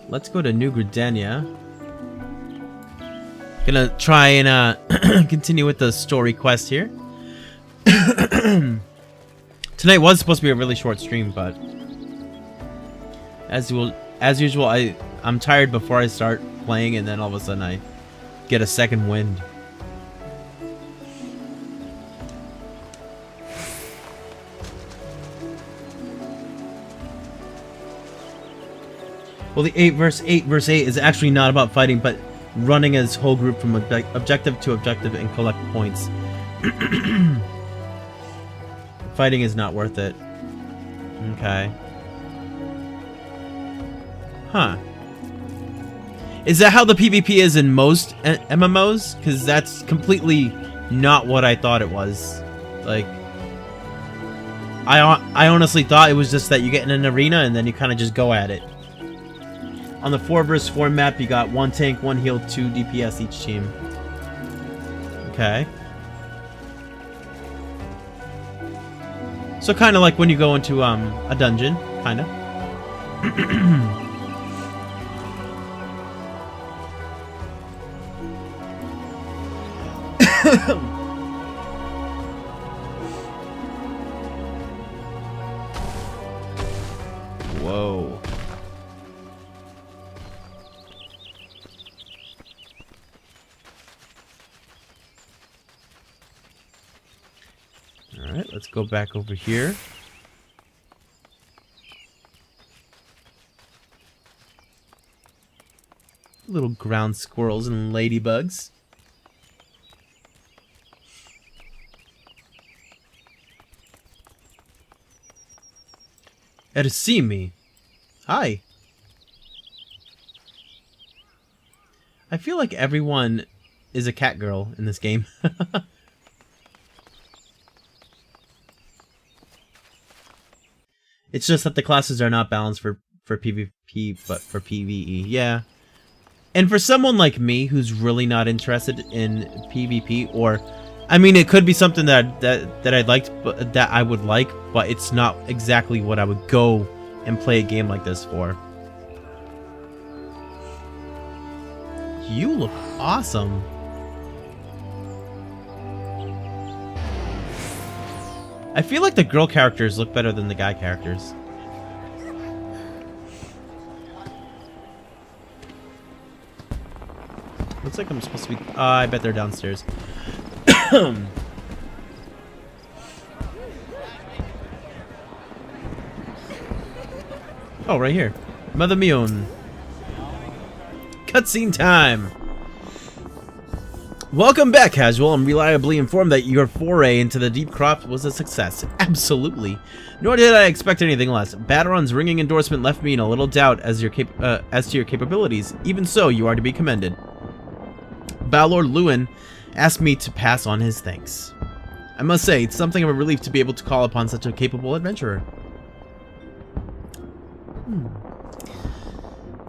Let's go to New Gridania. Gonna try and continue with the story quest here. Tonight was supposed to be a really short stream, but as usual, I'm tired before I start playing, and then all of a sudden I get a second wind. Well, the 8 versus 8 versus 8 is actually not about fighting, but running as whole group from objective to objective and collect points. Fighting is not worth it. Okay. Huh. Is that how the PvP is in most MMOs? Because that's completely not what I thought it was. Like, I honestly thought it was just that you get in an arena and then you kind of just go at it. On the 4 versus 4 map, you got 1 tank, 1 heal, 2 DPS each team. Okay. So kind of like when you go into a dungeon, kind of. Whoa. Alright, let's go back over here. Little ground squirrels and ladybugs. Ersimi. Hi. I feel like everyone is a cat girl in this game. It's just that the classes are not balanced for PvP, but for PvE. Yeah. And for someone like me who's really not interested in PvP, or I mean, it could be something that I'd like, but that I would like, but it's not exactly what I would go and play a game like this for. You look awesome. I feel like the girl characters look better than the guy characters. Looks like I'm supposed to be... I bet they're downstairs. Oh, right here. Mother Mion. Cutscene time! Welcome back, Casual. I'm reliably informed that your foray into the deep crop was a success. Absolutely. Nor did I expect anything less. Baderon's ringing endorsement left me in a little doubt as to your capabilities. Even so, you are to be commended. Balor Lewin asked me to pass on his thanks. I must say, it's something of a relief to be able to call upon such a capable adventurer.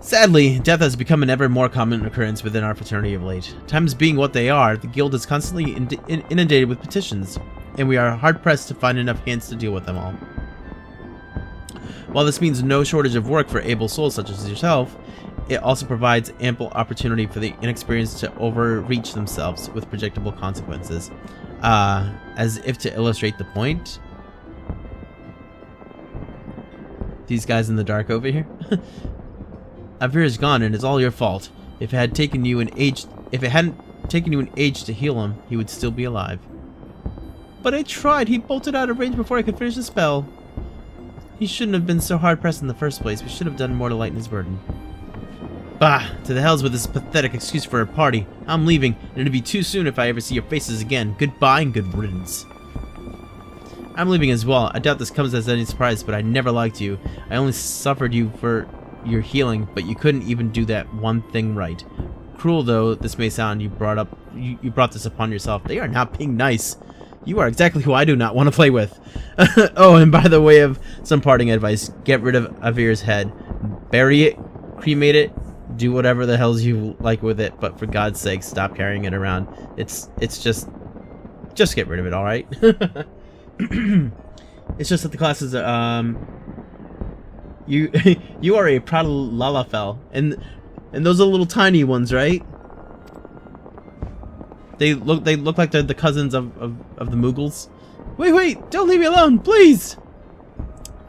Sadly, death has become an ever more common occurrence within our fraternity of late. Times being what they are, the guild is constantly inundated with petitions, and we are hard-pressed to find enough hands to deal with them all. While this means no shortage of work for able souls such as yourself, it also provides ample opportunity for the inexperienced to overreach themselves with predictable consequences. As if to illustrate the point. These guys in the dark over here? Avir is gone, and it's all your fault. If it hadn't taken you an age to heal him, he would still be alive. But I tried. He bolted out of range before I could finish the spell. He shouldn't have been so hard pressed in the first place. We should have done more to lighten his burden. Bah! To the hells with this pathetic excuse for a party. I'm leaving, and it'll be too soon if I ever see your faces again. Goodbye and good riddance. I'm leaving as well. I doubt this comes as any surprise, but I never liked you. I only suffered you for your healing, but you couldn't even do that one thing right. Cruel though this may sound, you brought this upon yourself. They are not being nice. You are exactly who I do not want to play with. Oh, and by the way of some parting advice, get rid of Avir's head. Bury it, cremate it, do whatever the hells you like with it, but for God's sake, stop carrying it around. It's just get rid of it, alright? It's just that the classes you are a proud Lalafell, and those are little tiny ones, right? They look like they're the cousins of the Muggles. Wait, don't leave me alone, please!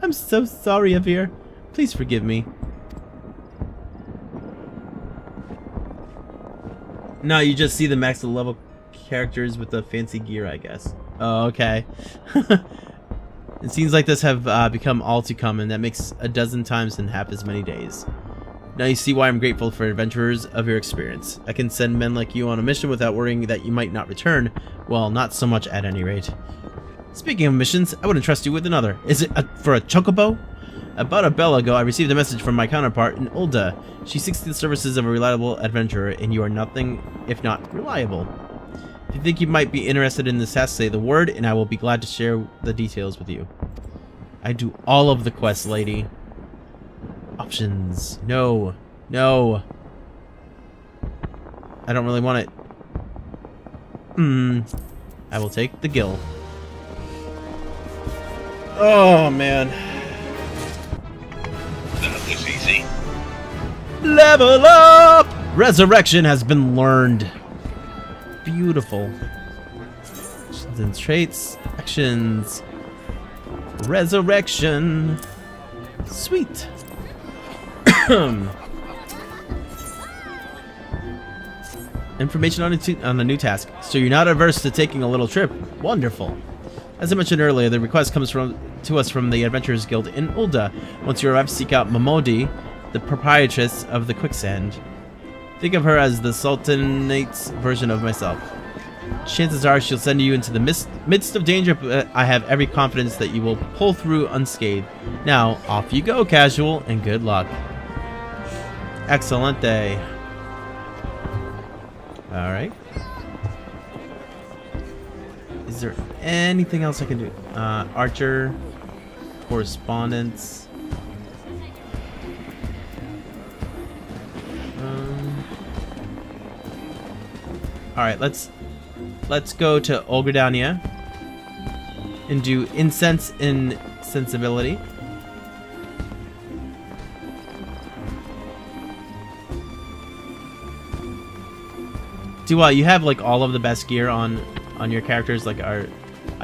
I'm so sorry, Avir. Please forgive me. No, you just see the max level characters with the fancy gear, I guess. Oh, okay. It seems like this have become all too common. That makes a dozen times in half as many days. Now you see why I'm grateful for adventurers of your experience. I can send men like you on a mission without worrying that you might not return. Well, not so much at any rate. Speaking of missions, I would entrust you with another. Is it for a chocobo? About a bell ago, I received a message from my counterpart in Ulda. She seeks the services of a reliable adventurer, and you are nothing if not reliable. If you think you might be interested in this task, say the word, and I will be glad to share the details with you. I do all of the quests, lady. Options. No. No. I don't really want it. I will take the gill. Oh, man. That was easy. Level up! Resurrection has been learned. Beautiful. Actions and traits. Actions. Resurrection. Sweet. Information on a new task. So you're not averse to taking a little trip. Wonderful. As I mentioned earlier, the request comes to us from the Adventurers Guild in Ulda. Once you arrive, seek out Momodi, the proprietress of the Quicksand. Think of her as the Sultanate's version of myself. Chances are she'll send you into the midst of danger, but I have every confidence that you will pull through unscathed. Now, off you go, casual, and good luck. Excelente. Alright. Is there anything else I can do? Archer. Correspondence. Alright, let's go to Olgridania and do Incense in Sensibility. You have like all of the best gear on your characters. Like are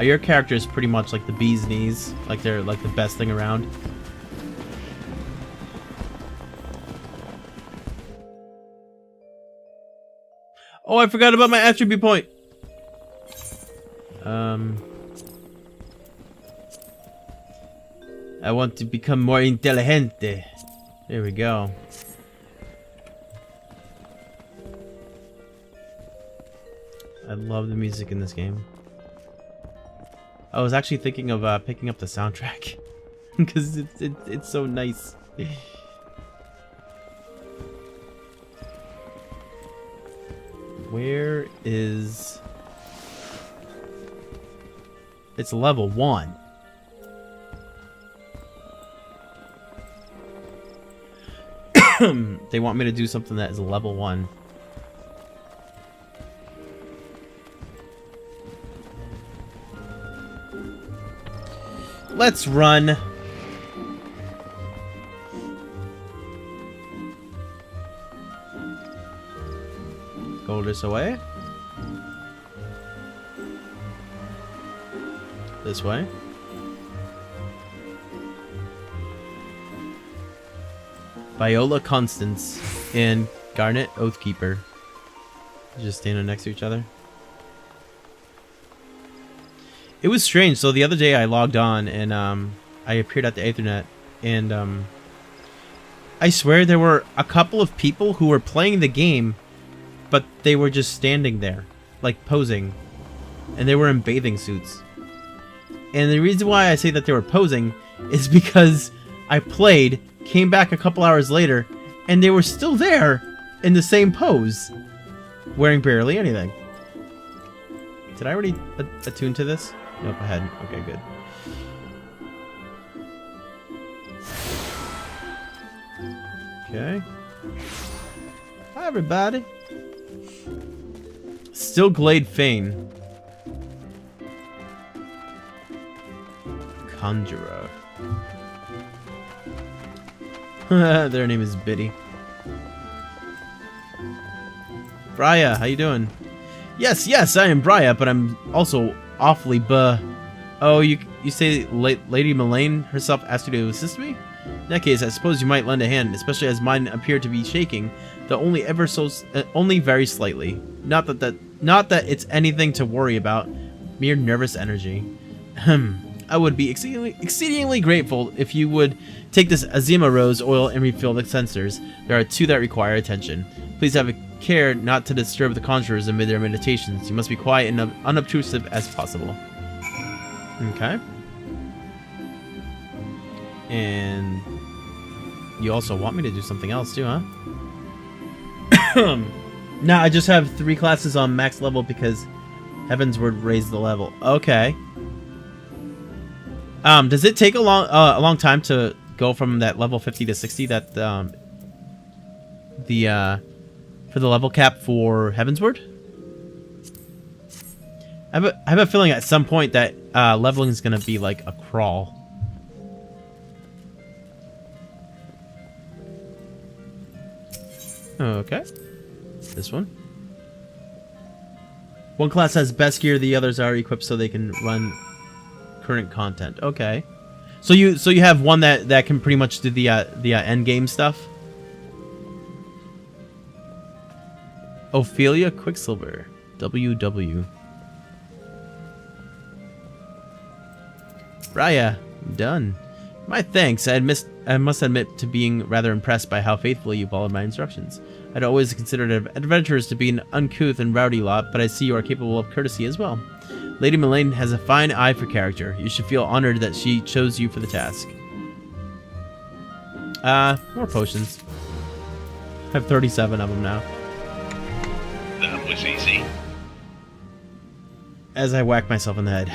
your characters pretty much like the bee's knees? Like they're like the best thing around? Oh, I forgot about my attribute point. I want to become more intelligente. There we go. I love the music in this game. I was actually thinking of picking up the soundtrack because it's so nice. Where is... It's level 1. They want me to do something that is level 1. Let's run. Go this way. This way. Viola Constance and Garnet Oathkeeper. Just standing next to each other. It was strange. So the other day I logged on and I appeared at the Ethernet and I swear there were a couple of people who were playing the game, but they were just standing there, like posing, and they were in bathing suits. And the reason why I say that they were posing is because I played, came back a couple hours later, and they were still there in the same pose, wearing barely anything. Did I already attune to this? Nope, I hadn't. Okay, good. Okay. Hi, everybody. Still Glade Fane. Conjurer. Their name is Biddy. Brya, how you doing? Yes, I am Brya, but I'm also awfully Oh, you say Lady Melaine herself asked you to assist me? In that case, I suppose you might lend a hand, especially as mine appear to be shaking, though only very slightly. Not that it's anything to worry about, mere nervous energy. I would be exceedingly grateful if you would take this Azima Rose oil and refill the sensors. There are 2 that require attention. Please have care not to disturb the conjurers amid their meditations. You must be quiet and unobtrusive as possible. Okay. And you also want me to do something else too, huh? Now I just have 3 classes on max level because Heaven's Word raised the level. Okay. Does it take a long time to go from that level 50 to 60 that for the level cap for Heaven's Word? I have a feeling at some point that leveling is gonna be like a crawl. Okay. This one. One class has best gear, the others are equipped so they can run current content. Okay. So you have one that can pretty much do the end game stuff. Ophelia Quicksilver. WW. Raya, I'm done. My thanks. I must admit to being rather impressed by how faithfully you followed my instructions. I'd always considered adventurers to be an uncouth and rowdy lot, but I see you are capable of courtesy as well. Lady Melaine has a fine eye for character. You should feel honored that she chose you for the task. More potions. I have 37 of them now. That was easy. As I whack myself in the head.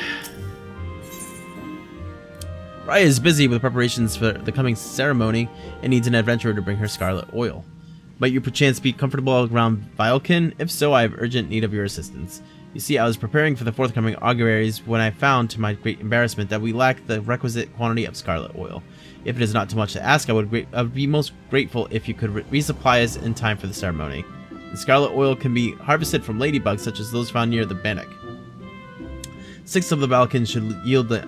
Raya is busy with preparations for the coming ceremony and needs an adventurer to bring her scarlet oil. Might you perchance be comfortable around Vilekin? If so, I have urgent need of your assistance. You see, I was preparing for the forthcoming auguries when I found, to my great embarrassment, that we lack the requisite quantity of scarlet oil. If it is not too much to ask, I would be most grateful if you could resupply us in time for the ceremony. The scarlet oil can be harvested from ladybugs, such as those found near the Bannock. 6 of the Balkans should yield the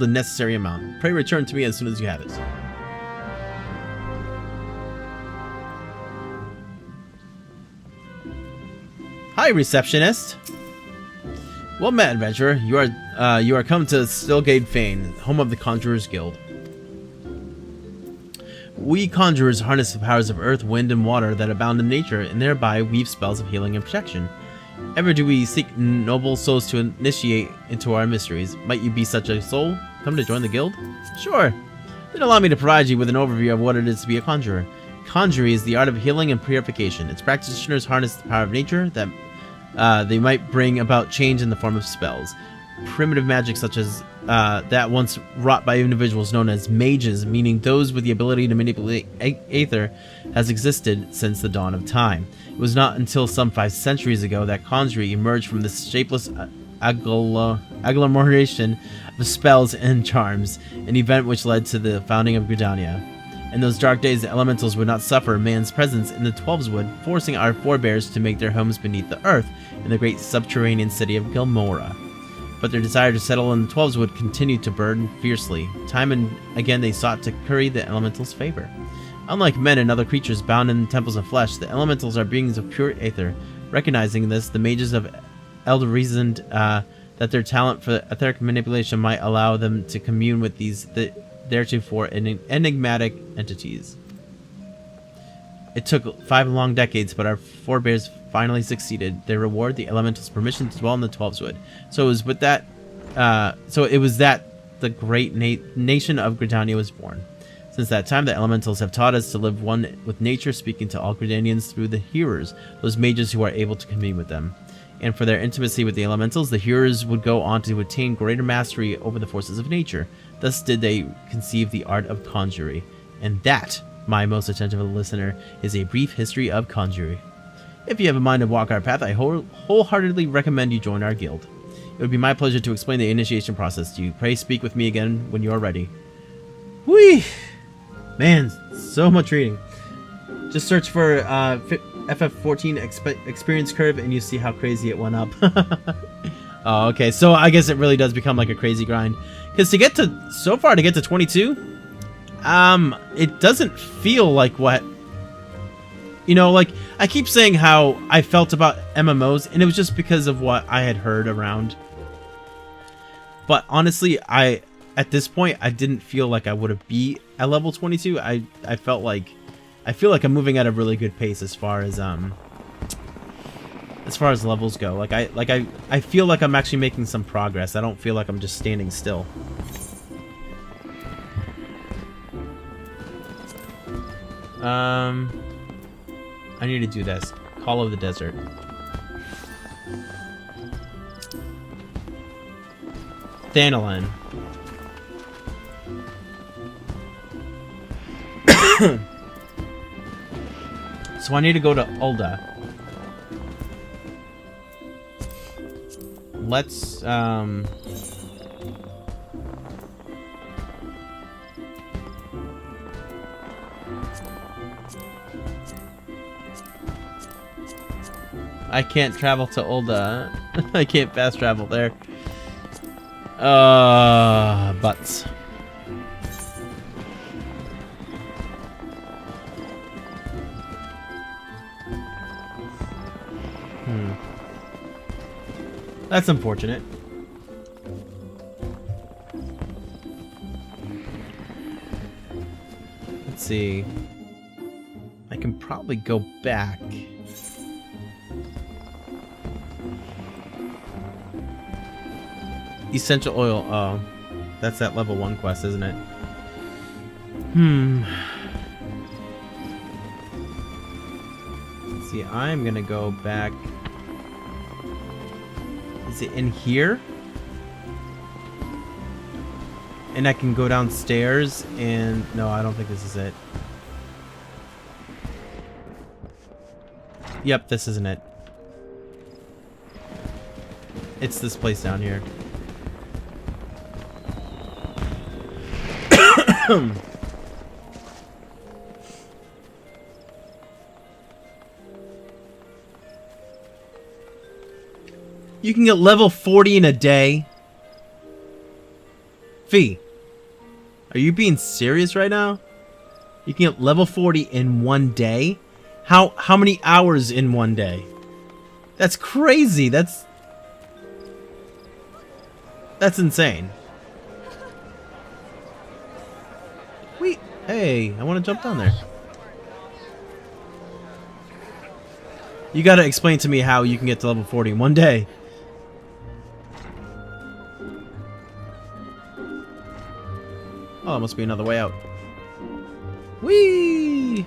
necessary amount. Pray return to me as soon as you have it. Hi, receptionist. Well met, adventurer. You are come to Stilgate Fane, home of the Conjurers Guild. We conjurers harness the powers of earth, wind, and water that abound in nature, and thereby weave spells of healing and protection. Ever do we seek noble souls to initiate into our mysteries? Might you be such a soul? Come to join the guild? Sure. Then allow me to provide you with an overview of what it is to be a conjurer. Conjury is the art of healing and purification. Its practitioners harness the power of nature that they might bring about change in the form of spells. Primitive magic such as that once wrought by individuals known as mages, meaning those with the ability to manipulate aether, has existed since the dawn of time. It was not until some 5 centuries ago that conjury emerged from this shapeless agglomeration of spells and charms, an event which led to the founding of Gridania. In those dark days, the elementals would not suffer man's presence in the Twelveswood, forcing our forebears to make their homes beneath the earth in the great subterranean city of Gilmora. But their desire to settle in the Twelveswood continued to burn fiercely. Time and again they sought to curry the elementals' favor. Unlike men and other creatures bound in temples of flesh, the elementals are beings of pure aether. Recognizing this, the mages of Elder reasoned that their talent for etheric manipulation might allow them to commune with these theretofore enigmatic entities. It took 5 long decades, but our forebears finally succeeded. They reward the elementals permission to dwell in the Twelveswood. So it was that the great nation of Gridania was born. Since that time, the elementals have taught us to live one with nature, speaking to all Gridanians through the hearers, those mages who are able to commune with them. And for their intimacy with the elementals, the hearers would go on to attain greater mastery over the forces of nature. Thus did they conceive the art of conjury. And that, my most attentive listener, is a brief history of conjury. If you have a mind to walk our path, I wholeheartedly recommend you join our guild. It would be my pleasure to explain the initiation process to you. Pray speak with me again when you are ready. Whee! Man, so much reading. Just search for FF14 experience curve and you see how crazy it went up. Oh, okay, so I guess it really does become like a crazy grind. Because to get to 22, it doesn't feel like what, like I keep saying how I felt about MMOs, and it was just because of what I had heard around. But honestly, at this point, I didn't feel like I would have beat at level 22. I feel like I'm moving at a really good pace as far as levels go. Like I feel like I'm actually making some progress. I don't feel like I'm just standing still. I need to do this. Call of the Desert. Thanalan. So I need to go to Ulda. Let's I can't travel to Ulda. I can't fast travel there. Butts. That's unfortunate. see. I can probably go back. Essential oil. Oh, that's that level 1 quest, isn't it? See, I'm gonna go back. Is it in here? And I can go downstairs and... No, I don't think this is it. Yep, this isn't it. It's this place down here. You can get level 40 in a day. Fee, are you being serious right now? You can get level 40 in one day? How many hours in one day? That's crazy. That's insane. Wait, hey, I want to jump down there. You gotta explain to me how you can get to level 40 in one day. Oh, it must be another way out. Whee!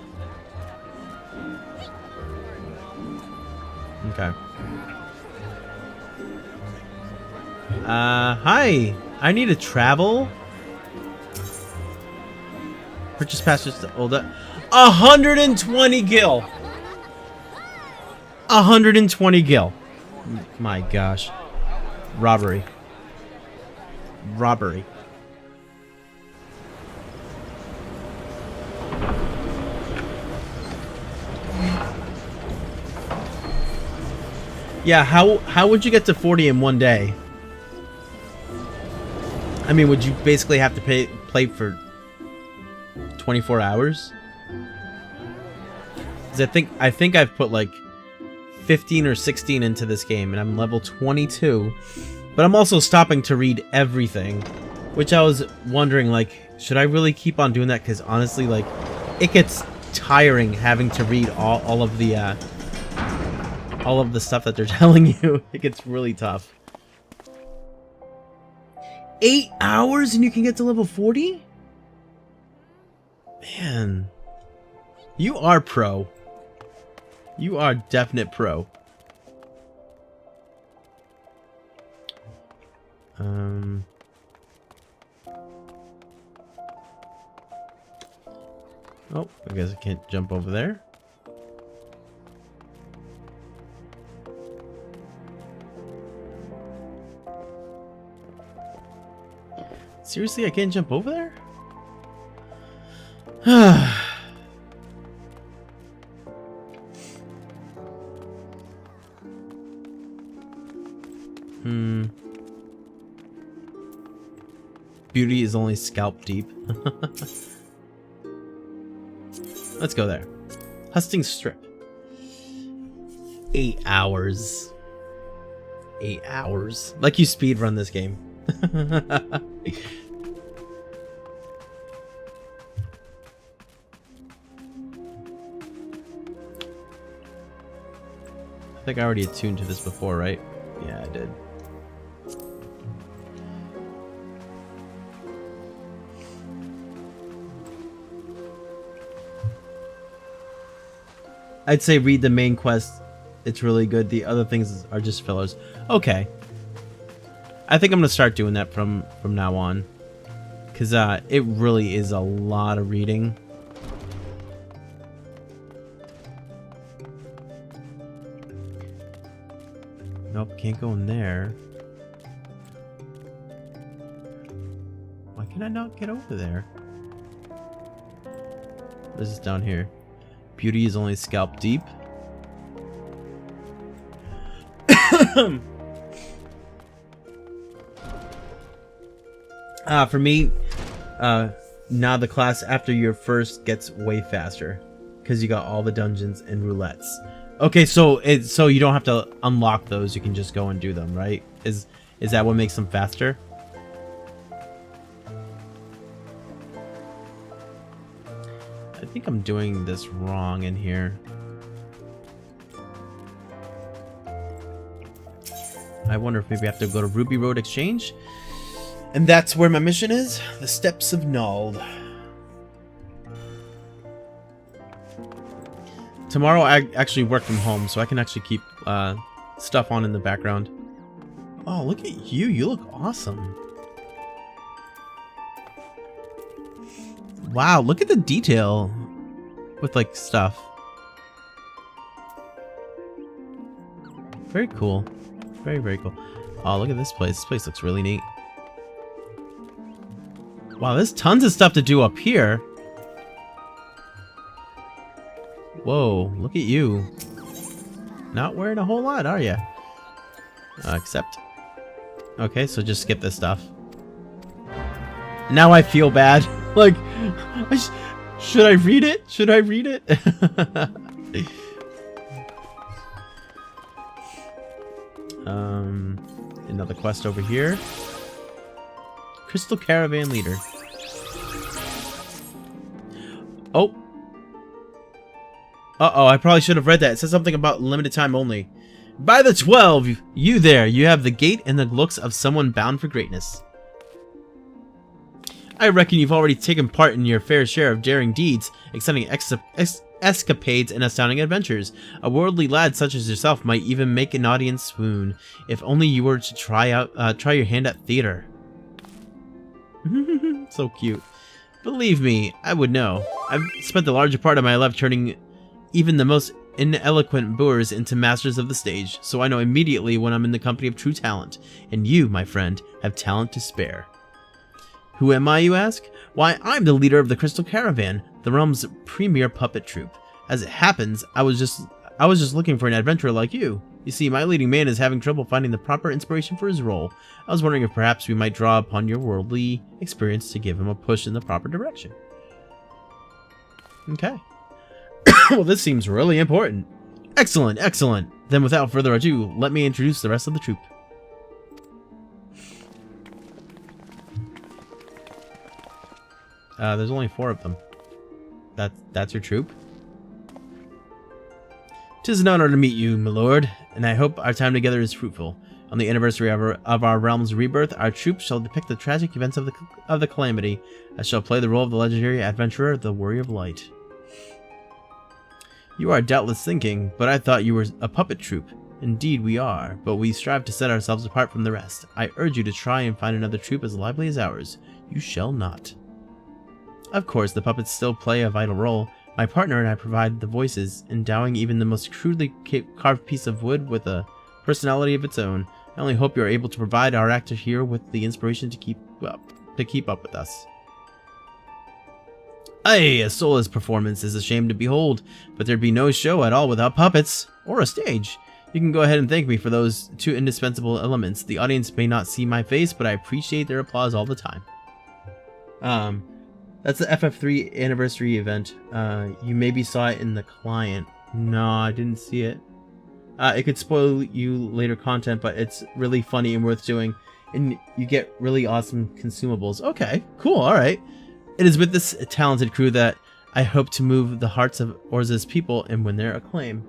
Okay. Hi. I need to travel. Purchase passage to Olda. 120 gil. 120 gil. My gosh. Robbery. Robbery. Yeah, how would you get to 40 in one day? I mean, would you basically have to play for 24 hours? 'Cause I think I've put like 15 or 16 into this game and I'm level 22. But I'm also stopping to read everything, which I was wondering, like, should I really keep on doing that? Because honestly, like, it gets tiring having to read all of the stuff that they're telling you. It gets really tough. 8 hours and you can get to level 40? Man. You are pro. You are definite pro. Oh, I guess I can't jump over there. Seriously, I can't jump over there? Beauty is only scalp deep. Let's go there. Husting Strip. 8 hours. 8 hours. Like you speedrun this game. I think I already attuned to this before, right? Yeah, I did. I'd say read the main quest. It's really good. The other things are just fillers. Okay. I think I'm going to start doing that from now on. Because it really is a lot of reading. Nope, can't go in there. Why can I not get over there? What is this down here? Beauty is only scalp deep. For me, now the class after your first gets way faster because you got all the dungeons and roulettes. Okay, so you don't have to unlock those. You can just go and do them, right? Is that what makes them faster? think I'm doing this wrong in here. I wonder if maybe I have to go to Ruby Road Exchange. And that's where my mission is. The Steps of Nald. Tomorrow I actually work from home, so I can actually keep stuff on in the background. Oh, look at you. You look awesome. Wow, look at the detail with like stuff. Very cool. Very, very cool. Oh, look at this place. This place looks really neat. Wow, there's tons of stuff to do up here. Whoa, look at you. Not wearing a whole lot, are you? Except. Okay, so just skip this stuff. Now I feel bad. Like, should I read it? Should I read it? Another quest over here. Crystal Caravan Leader. Oh. Uh-oh, I probably should have read that. It says something about limited time only. By the 12, you there. You have the gait and the looks of someone bound for greatness. I reckon you've already taken part in your fair share of daring deeds, exciting escapades, and astounding adventures. A worldly lad such as yourself might even make an audience swoon, if only you were to try your hand at theater. So cute. Believe me, I would know. I've spent the larger part of my life turning even the most ineloquent boors into masters of the stage, so I know immediately when I'm in the company of true talent, and you, my friend, have talent to spare. Who am I, you ask? Why, I'm the leader of the Crystal Caravan, the realm's premier puppet troupe. As it happens, I was just looking for an adventurer like you. You see, my leading man is having trouble finding the proper inspiration for his role. I was wondering if perhaps we might draw upon your worldly experience to give him a push in the proper direction. Okay. Well, this seems really important. Excellent, excellent. Then without further ado, let me introduce the rest of the troupe. There's only 4 of them. That's your troop? 'Tis an honor to meet you, my lord, and I hope our time together is fruitful. On the anniversary of our realm's rebirth, our troop shall depict the tragic events of the calamity. I shall play the role of the legendary adventurer, the Warrior of Light. You are doubtless thinking, but I thought you were a puppet troupe. Indeed we are, but we strive to set ourselves apart from the rest. I urge you to try and find another troupe as lively as ours. You shall not. Of course, the puppets still play a vital role. My partner and I provide the voices, endowing even the most crudely carved piece of wood with a personality of its own. I only hope you are able to provide our actor here with the inspiration to keep up with us. Aye, a soulless performance is a shame to behold, but there'd be no show at all without puppets, or a stage. You can go ahead and thank me for those 2 indispensable elements. The audience may not see my face, but I appreciate their applause all the time. That's the FF3 anniversary event. You maybe saw it in the client. No, I didn't see it. It could spoil you later content, but it's really funny and worth doing. And you get really awesome consumables. Okay, cool, alright. It is with this talented crew that I hope to move the hearts of Orza's people and win their acclaim.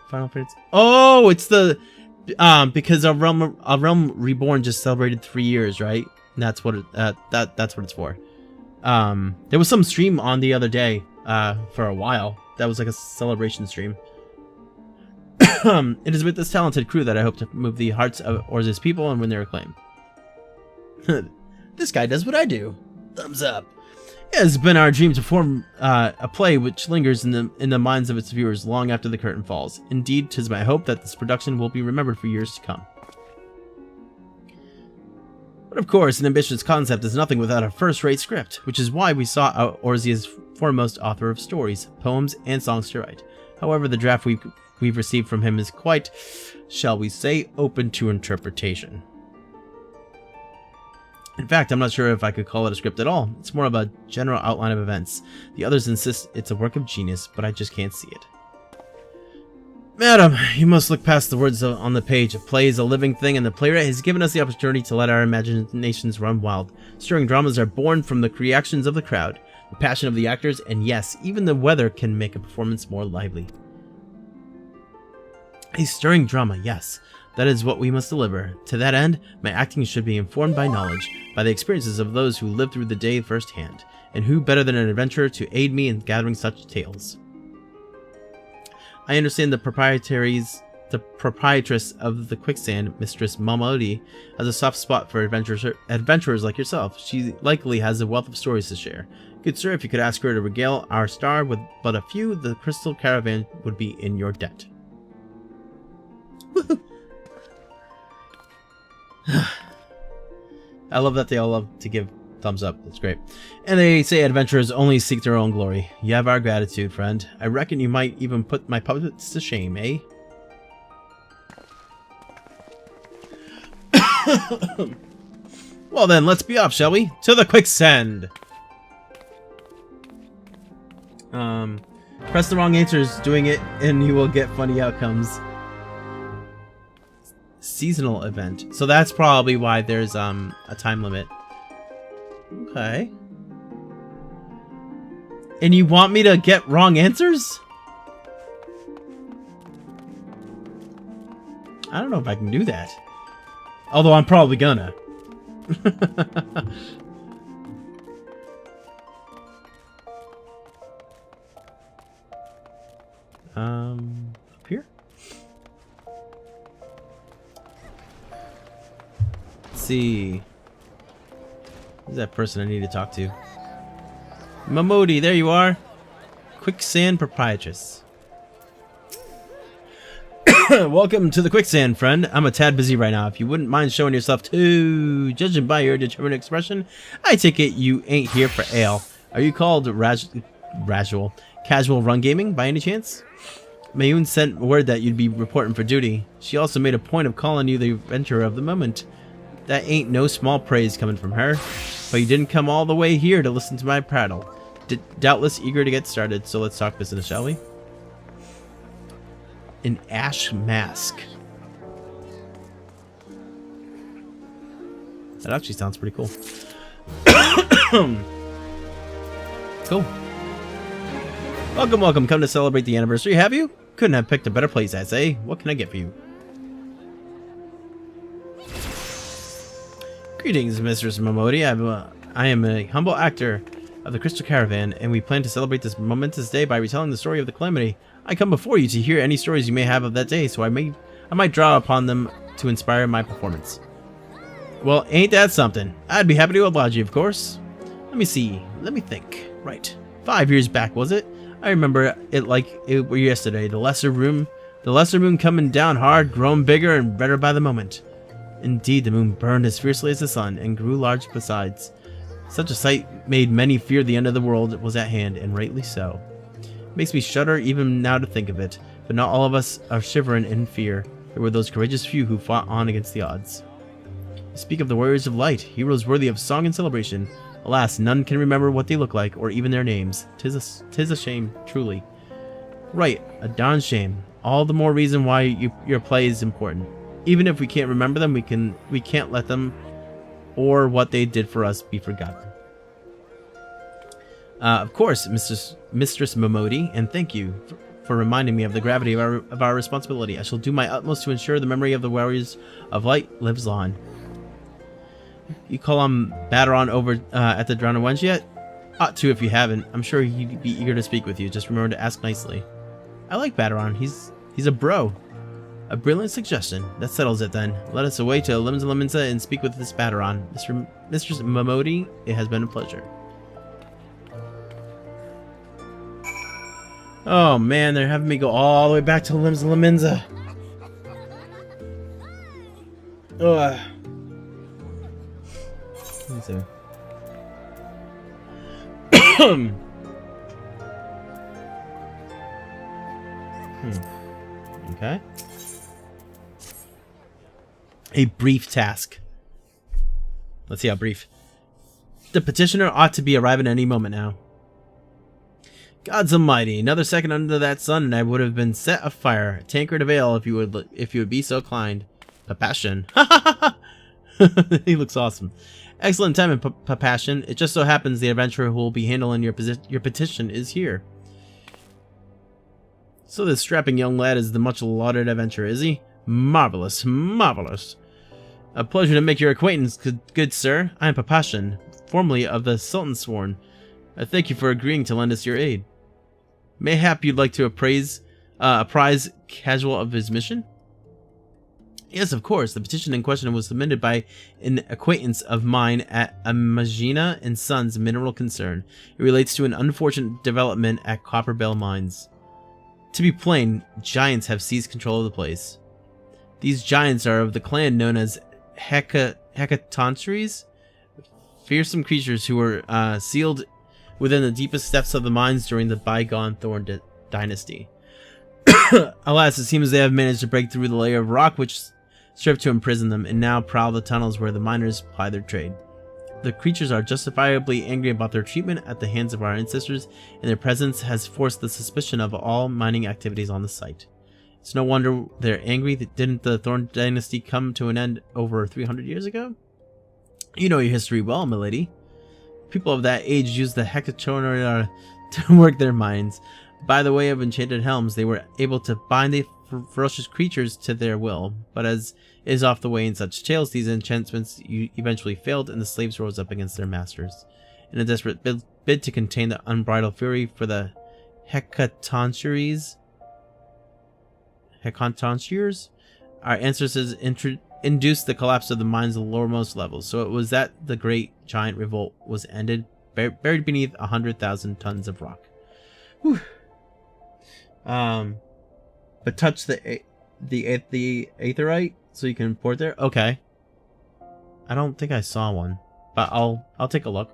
Final Fantasy. Oh, it's the because our realm Reborn just celebrated 3 years, right? And that's what that's what it's for. There was some stream on the other day for a while. That was like a celebration stream. It is with this talented crew that I hope to move the hearts of Orza's people and win their acclaim. This guy does what I do. Thumbs up. It has been our dream to form a play which lingers in the minds of its viewers long after the curtain falls. Indeed, 'tis my hope that this production will be remembered for years to come. But of course, an ambitious concept is nothing without a first-rate script, which is why we sought out Orzia's foremost author of stories, poems, and songs to write. However, the draft we've received from him is quite, shall we say, open to interpretation. In fact, I'm not sure if I could call it a script at all. It's more of a general outline of events. The others insist it's a work of genius, but I just can't see it. Madam, you must look past the words on the page. A play is a living thing, and the playwright has given us the opportunity to let our imaginations run wild. Stirring dramas are born from the reactions of the crowd, the passion of the actors, and yes, even the weather can make a performance more lively. A stirring drama, yes. That is what we must deliver. To that end, my acting should be informed by knowledge, by the experiences of those who lived through the day firsthand, and who better than an adventurer to aid me in gathering such tales? I understand the proprietress of the quicksand, Mistress Momodi, has a soft spot for adventurers like yourself. She likely has a wealth of stories to share. Good sir, if you could ask her to regale our star with but a few, the Crystal Caravan would be in your debt. I love that they all love to give thumbs up. That's great. And they say adventurers only seek their own glory. You have our gratitude, friend. I reckon you might even put my puppets to shame, eh? Well then, let's be off, shall we? To the quicksand! Press the wrong answers doing it, and you will get funny outcomes. Seasonal event. So that's probably why there's a time limit. Okay. And you want me to get wrong answers? I don't know if I can do that. Although I'm probably gonna. Up here? Let's see. Who's that person I need to talk to? Momodi, there you are. Quicksand proprietress. Welcome to the quicksand, friend. I'm a tad busy right now. If you wouldn't mind showing yourself too, judging by your determined expression, I take it you ain't here for ale. Are you called Casual Run Gaming by any chance? Mayun sent word that you'd be reporting for duty. She also made a point of calling you the adventurer of the moment. That ain't no small praise coming from her. But you didn't come all the way here to listen to my prattle. Doubtless eager to get started, so let's talk business, shall we? An ash mask. That actually sounds pretty cool. Cool. Welcome, welcome. Come to celebrate the anniversary, have you? Couldn't have picked a better place, I say. What can I get for you? Greetings, Mistress Momodi. I am a humble actor of the Crystal Caravan, and we plan to celebrate this momentous day by retelling the story of the calamity. I come before you to hear any stories you may have of that day, so I might draw upon them to inspire my performance. Well, ain't that something? I'd be happy to oblige you, of course. Let me see. Let me think. Right. 5 years back, was it? I remember it like it were yesterday. The lesser moon coming down hard, growing bigger and redder by the moment. Indeed, the moon burned as fiercely as the sun, and grew large besides. Such a sight made many fear the end of the world was at hand, and rightly so. It makes me shudder even now to think of it, but not all of us are shivering in fear. There were those courageous few who fought on against the odds. I speak of the warriors of light, heroes worthy of song and celebration. Alas, none can remember what they look like, or even their names. 'Tis a shame, truly. Right, a darn shame. all the more reason why your play is important. Even if we can't remember them, we can't let them or what they did for us be forgotten. Of course, Mistress Momodi, and thank you for reminding me of the gravity of our responsibility. I shall do my utmost to ensure the memory of the warriors of light lives on. You call on Baderon over at the Drowned Ones yet? Ought to if you haven't. I'm sure he'd be eager to speak with you. Just remember to ask nicely. I like Baderon. He's a bro. A brilliant suggestion. That settles it then. Let us away to Limsa and speak with this Baderon. Mistress Momodi, it has been a pleasure. Oh man, they're having me go all the way back to Limsa. Ugh. Let me see. Okay. A brief task. Let's see how brief. The petitioner ought to be arriving any moment now. Gods almighty, another second under that sun and I would have been set afire. A tankard of ale if you would be so inclined. Papassion. He looks awesome. Excellent timing, Papassion. It just so happens the adventurer who will be handling your petition is here. So this strapping young lad is the much lauded adventurer, is he? Marvelous, marvelous. A pleasure to make your acquaintance, good sir. I am Papashin, formerly of the Sultan's Sworn. I thank you for agreeing to lend us your aid. Mayhap you'd like to apprise Casual of his mission? Yes, of course. The petition in question was submitted by an acquaintance of mine at Amagina and Sons Mineral Concern. It relates to an unfortunate development at Copperbell Mines. To be plain, giants have seized control of the place. These giants are of the clan known as Hecatontries, fearsome creatures who were sealed within the deepest depths of the mines during the bygone Thorn dynasty. Alas, it seems they have managed to break through the layer of rock which served to imprison them, and now prowl the tunnels where the miners ply their trade. The creatures are justifiably angry about their treatment at the hands of our ancestors, and their presence has forced the suspicion of all mining activities on the site. It's no wonder they're angry. Didn't the Thorn dynasty come to an end over 300 years ago? You know your history well, milady. People of that age used the Hecatontria to work their mines. By the way of enchanted helms, they were able to bind the ferocious creatures to their will, but as is off the way in such tales, these enchantments eventually failed and the slaves rose up against their masters. In a desperate bid to contain the unbridled fury for the Hecatontries, our ancestors induced the collapse of the mines of the lowermost levels, so it was that the great giant revolt was ended, buried beneath 100,000 tons of rock. Whew. But touch the aetherite so you can import there. Okay. I don't think I saw one, but I'll take a look.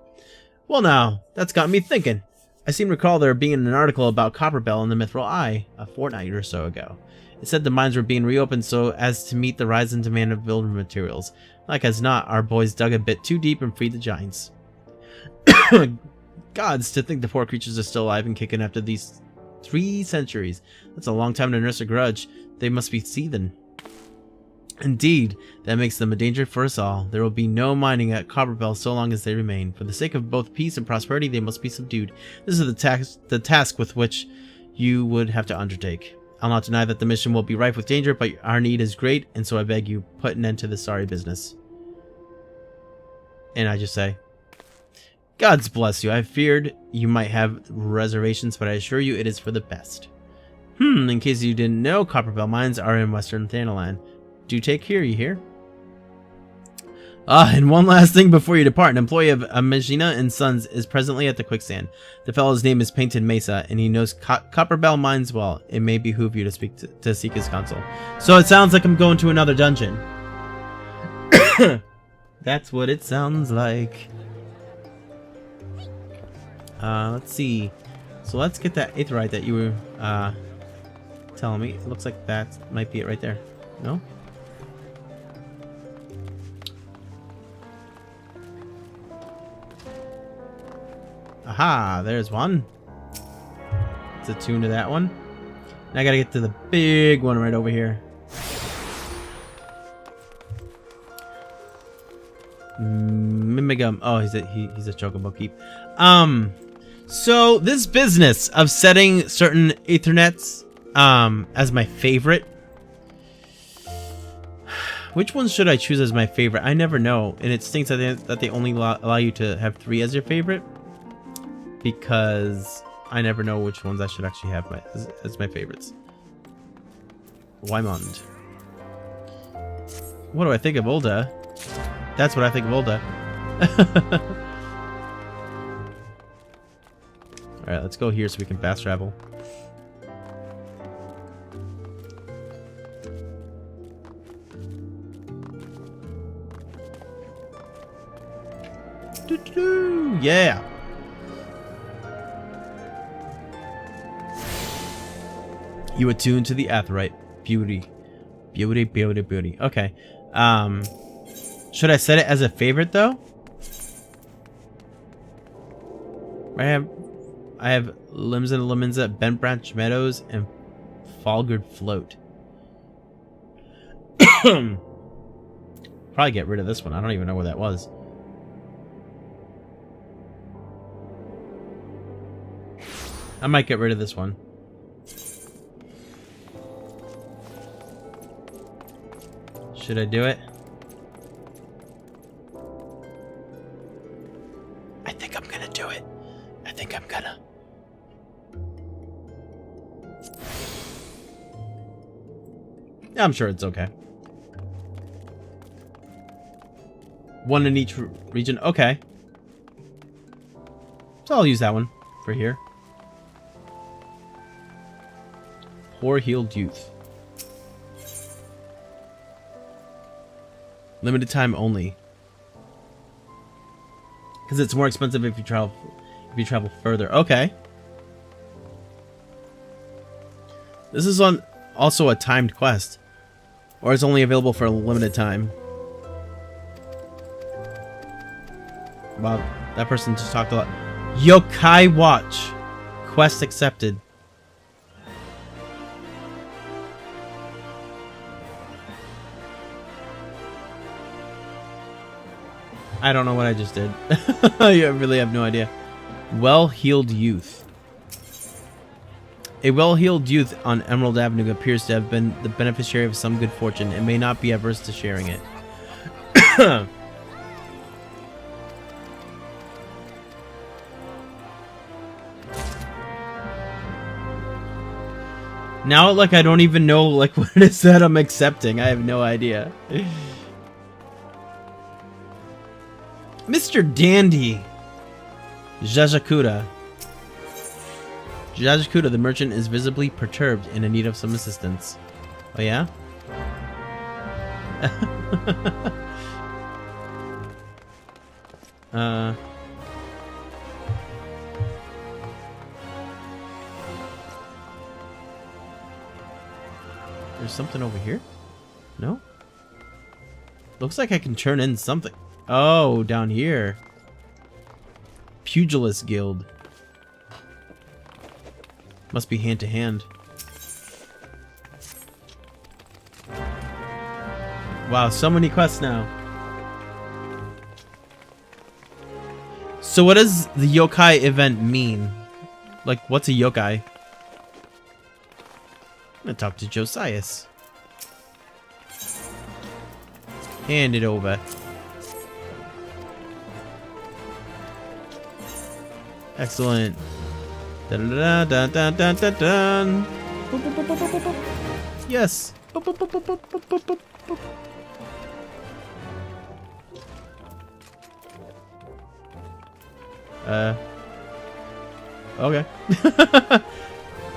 Well, now that's got me thinking. I seem to recall there being an article about Copperbell in the Mithril Eye a fortnight or so ago. It said the mines were being reopened so as to meet the rising demand of building materials. Like as not, our boys dug a bit too deep and freed the giants. Gods, to think the poor creatures are still alive and kicking after these 3 centuries. That's a long time to nurse a grudge. They must be seething. Indeed, that makes them a danger for us all. There will be no mining at Copperbell so long as they remain. For the sake of both peace and prosperity, they must be subdued. This is the task with which you would have to undertake. I'll not deny that the mission will be rife with danger, but our need is great, and so I beg you, put an end to this sorry business. And I just say, Gods bless you. I feared you might have reservations, but I assure you it is for the best. In case you didn't know, Copperbell mines are in western Thanalan. Do take care, you hear? And one last thing before you depart. An employee of Amagina and Sons is presently at the quicksand. The fellow's name is Painted Mesa, and he knows Copperbell mines well. It may behoove you to seek his counsel. So it sounds like I'm going to another dungeon. That's what it sounds like. Let's see. So let's get that aetherite that you were telling me. It looks like that might be it right there. No? Aha, there's one. Let's attune to that one. Now I gotta get to the big one right over here. Mimigum. Oh, he's a chocobo keep. So this business of setting certain Ethernets as my favorite. Which ones should I choose as my favorite? I never know, and it stinks that they only allow you to have 3 as your favorite, because I never know which ones I should actually have as my favorites. Wymond. What do I think of Ulda? That's what I think of Ulda. Alright, let's go here so we can fast travel. Yeah! You attune to the aetherite. Beauty. Beauty, beauty, beauty. Okay. Should I set it as a favorite though? I have Limsa Limenza, Bent Branch Meadows, and Falgard Float. Probably get rid of this one. I don't even know where that was. I might get rid of this one. Should I do it? I think I'm gonna do it. I think I'm gonna. Yeah, I'm sure it's okay. One in each region. Okay. So I'll use that one for here. Poor healed youth. Limited time only. Because it's more expensive if you travel further. Okay. This is on also a timed quest. Or it's only available for a limited time. Wow, that person just talked a lot. Yokai Watch. Quest accepted. I don't know what I just did. I really have no idea. Well-heeled youth. A well-heeled youth on Emerald Avenue appears to have been the beneficiary of some good fortune and may not be averse to sharing it. Now, like, I don't even know, like, what it is that I'm accepting. I have no idea. Mr. Dandy. Jajakuda. Jajakuda, the merchant, is visibly perturbed and in need of some assistance. Oh, yeah? There's something over here? No? Looks like I can turn in something. Oh, down here. Pugilist Guild. Must be hand to hand. Wow, so many quests now. So what does the yokai event mean? Like, what's a yokai? I'm gonna talk to Josias. Hand it over. Excellent. Dun, dun, dun, dun, dun, dun, dun. Boop, boop, boop, boop, boop, boop. Yes. Boop, boop, boop, boop, boop, boop, boop, boop. Okay.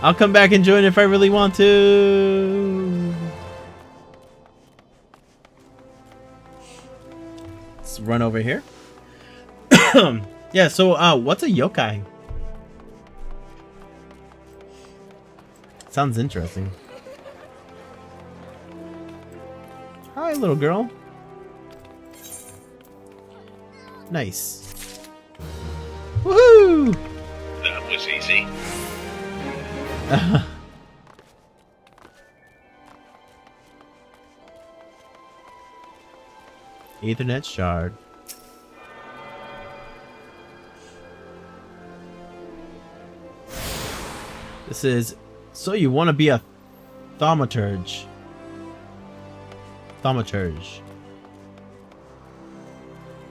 I'll come back and join if I really want to. Let's run over here. Yeah, so what's a yokai? Sounds interesting. Hi, little girl. Nice. Woohoo! That was easy. Ethernet shard. This is, so you want to be a thaumaturge. Thaumaturge.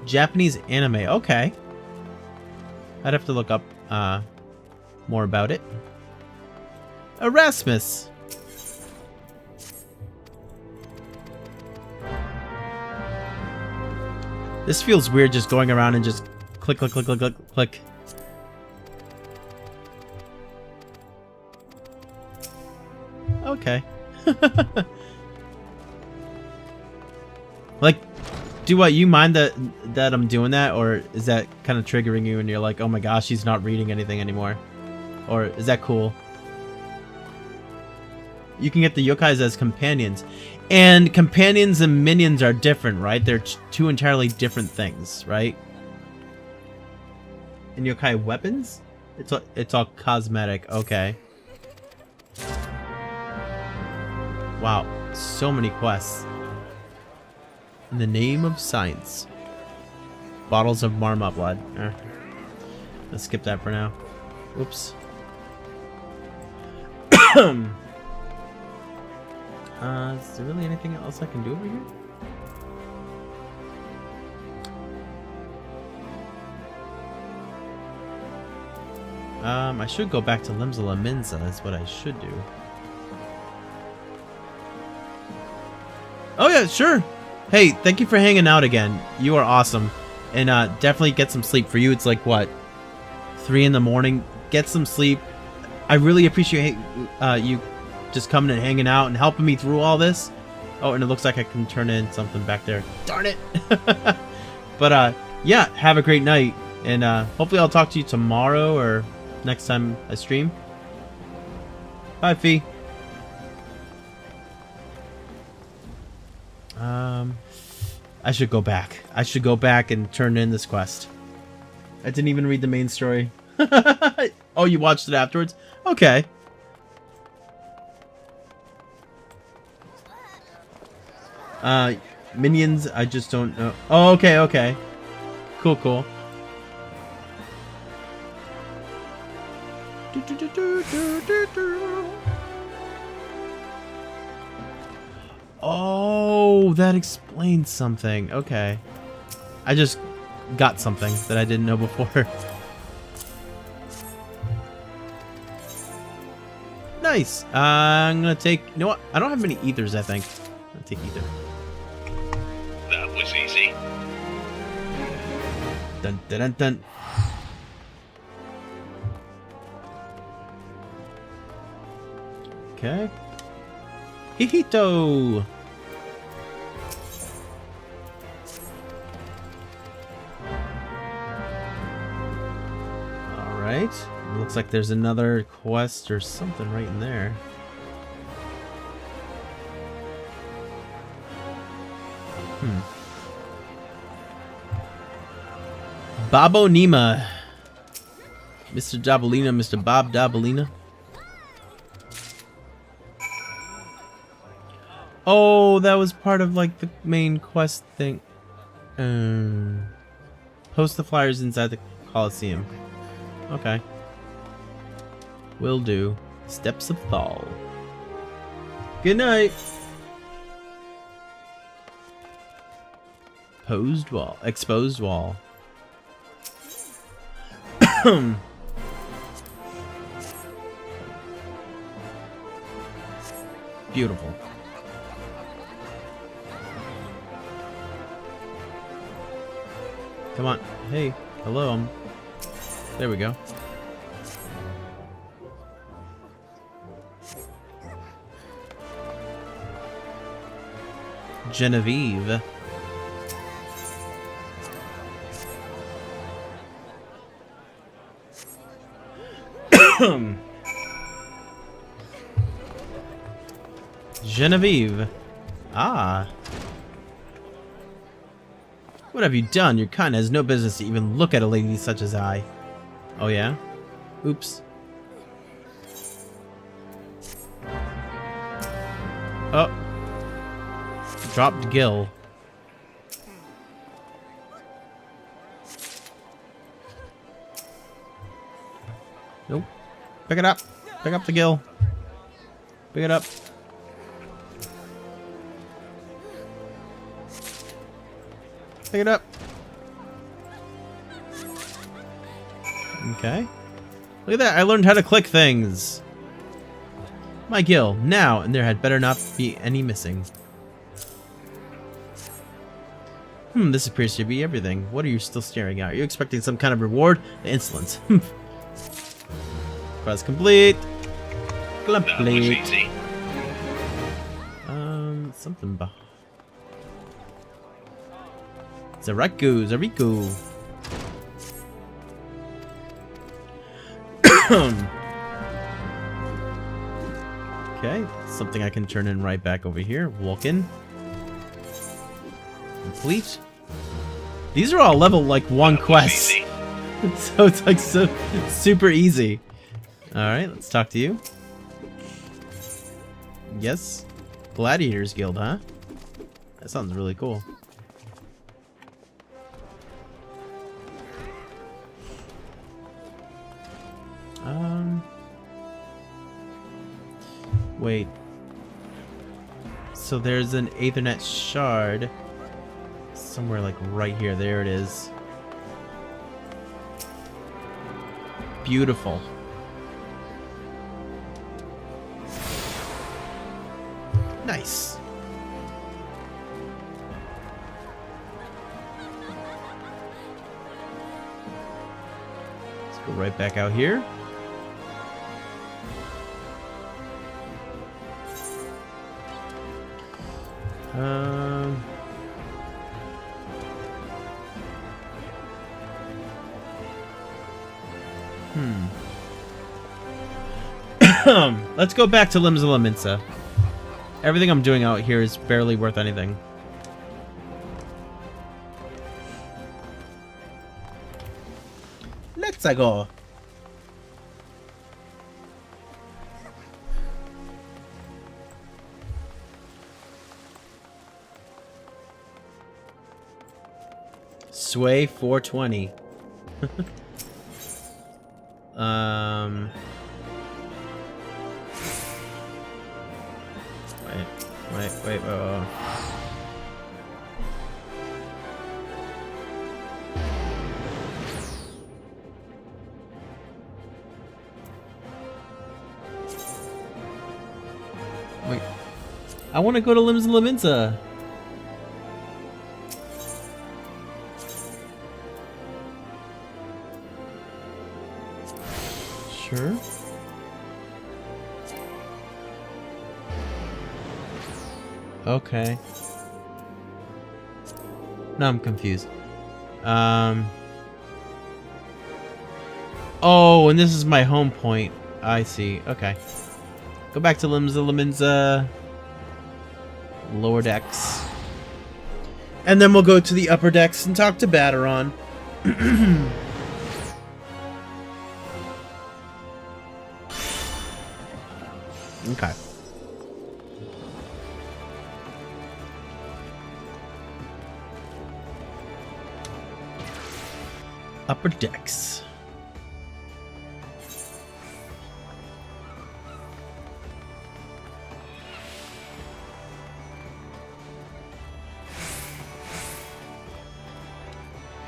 Japanese anime. Okay. I'd have to look up more about it. Erasmus. This feels weird just going around and just click, click, click, click, click, click. Okay. Like, do what, you mind that I'm doing that, or is that kind of triggering you and you're like, oh my gosh, she's not reading anything anymore? Or is that cool? You can get the yokais as companions. And companions and minions are different, right? They're two entirely different things, right? And yokai weapons? It's all cosmetic. Okay. Wow, so many quests. In the name of science. Bottles of Marmot blood. Let's skip that for now. Oops. Is there really anything else I can do over here? I should go back to Limsala Minza, is what I should do. Oh yeah, sure. Hey, thank you for hanging out again. You are awesome. And definitely get some sleep. For you, it's like, what? 3 in the morning? Get some sleep. I really appreciate you just coming and hanging out and helping me through all this. Oh, and it looks like I can turn in something back there. Darn it! But yeah, have a great night. And hopefully I'll talk to you tomorrow or next time I stream. Bye, Fee. I should go back. I should go back and turn in this quest. I didn't even read the main story. Oh, you watched it afterwards? Okay. Minions, I just don't know. Oh, okay, okay. Cool, cool. Oh, that explains something. Okay. I just got something that I didn't know before. Nice. I'm gonna take... You know what? I don't have many ethers, I think. I'm gonna take ether. That was easy. Dun dun dun dun. Okay. Hihito! Alright. Looks like there's another quest or something right in there. Babonima. Mr. Dabalina, Mr. Bob Dabalina. Oh, that was part of like the main quest thing. Post the flyers inside the Coliseum. Okay. Will do. Steps of Thal. Good night. Posed wall. Exposed wall. Beautiful. Come on. Hey. Hello. There we go. Genevieve. Genevieve. Ah. What have you done? Your kind has no business to even look at a lady such as I. Oh yeah? Oops. Oh. Dropped Gil. Nope. Pick it up. Pick up the Gil. Pick it up. Pick it up. Okay. Look at that. I learned how to click things. My Gil. Now, and there had better not be any missing. This appears to be everything. What are you still staring at? Are you expecting some kind of reward? Insolence. Quest complete. That was easy. Something behind. Zariku. Okay, something I can turn in right back over here. Walk-in. Complete. These are all level like 1 quests. So it's like so super easy. Alright, let's talk to you. Yes. Gladiators Guild, huh? That sounds really cool. Wait. So there's an Aethernet shard somewhere like right here. There it is. Beautiful. Nice. Let's go right back out here. Let's go back to Limsa Laminsa. Everything I'm doing out here is barely worth anything. Let's go. Sway 420. Wait. Wait. I want to go to Limsa Laminsa. Sure. Okay. No, I'm confused. Oh, and this is my home point. I see. Okay. Go back to Limsa Laminsa. Lower decks. And then we'll go to the upper decks and talk to Baderon. Okay. Upper decks.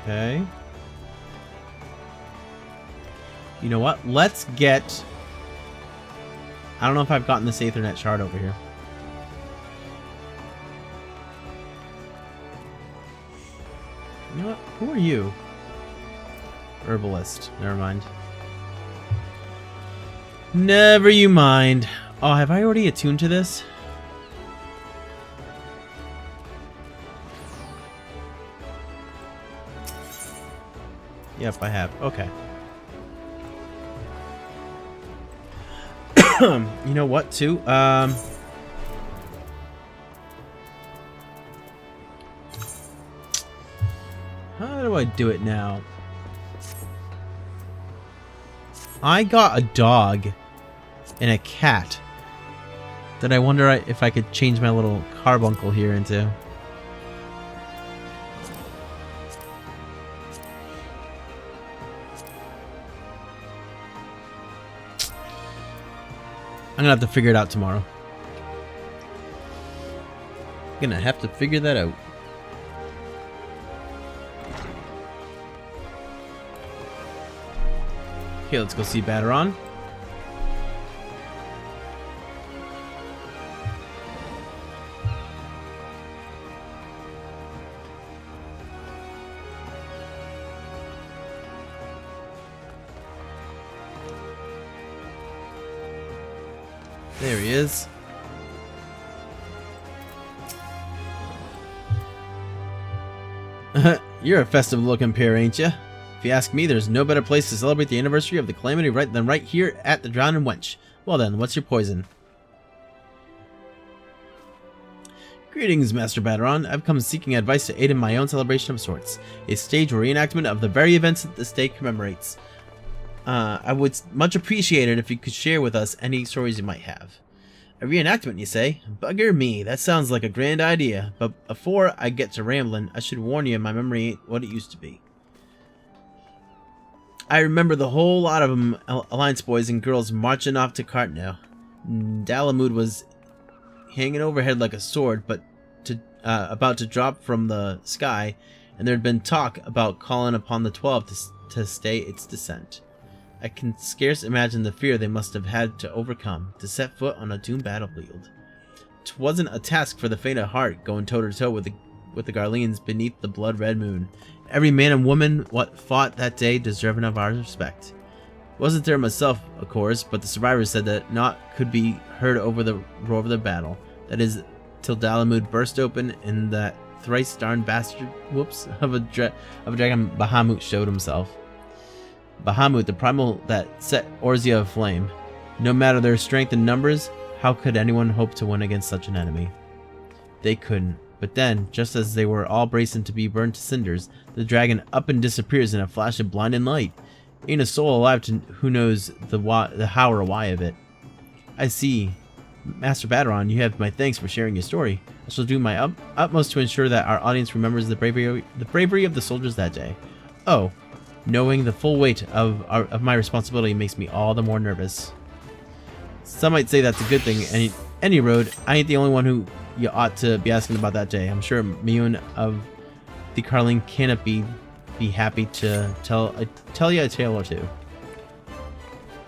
Okay. You know what? Let's get... I don't know if I've gotten this Aethernet shard over here. You know what? Who are you? Herbalist. Never mind. Never you mind. Oh, have I already attuned to this? Yep, I have. Okay. You know what, too? How do I do it now? I got a dog and a cat that I wonder if I could change my little carbuncle here into. I'm gonna have to figure it out tomorrow. Gonna have to figure that out. Okay, let's go see Baderon. There he is. You're a festive looking pair, ain't ya? If you ask me, there's no better place to celebrate the anniversary of the calamity than right here at the Drowning Wench. Well then, what's your poison? Greetings, Master Baderon. I've come seeking advice to aid in my own celebration of sorts. A stage reenactment of the very events that this day commemorates. I would much appreciate it if you could share with us any stories you might have. A reenactment, you say? Bugger me, that sounds like a grand idea. But before I get to rambling, I should warn you my memory ain't what it used to be. I remember the whole lot of them, Alliance boys and girls, marching off to Cartnell. Dalamud was hanging overhead like a sword, but about to drop from the sky, and there had been talk about calling upon the 12 to stay its descent. I can scarce imagine the fear they must have had to overcome to set foot on a doomed battlefield. 'Twasn't a task for the faint of heart going toe-to-toe with the Garleans beneath the blood-red moon. Every man and woman what fought that day deserving of our respect. Wasn't there myself, of course, but the survivors said that naught could be heard over the roar of the battle. That is, till Dalamud burst open and that thrice darned bastard of a dragon Bahamut showed himself. Bahamut, the primal that set Orzia aflame. No matter their strength and numbers, how could anyone hope to win against such an enemy? They couldn't. But then, just as they were all bracing to be burned to cinders, the dragon up and disappears in a flash of blinding light. Ain't a soul alive who knows the how or why of it. I see. Master Baderon, you have my thanks for sharing your story. I shall do my utmost to ensure that our audience remembers the bravery of the soldiers that day. Oh, knowing the full weight of my responsibility makes me all the more nervous. Some might say that's a good thing. Any road, I ain't the only one who you ought to be asking about that day. I'm sure Mune of the Carling Canopy be happy to tell you a tale or two.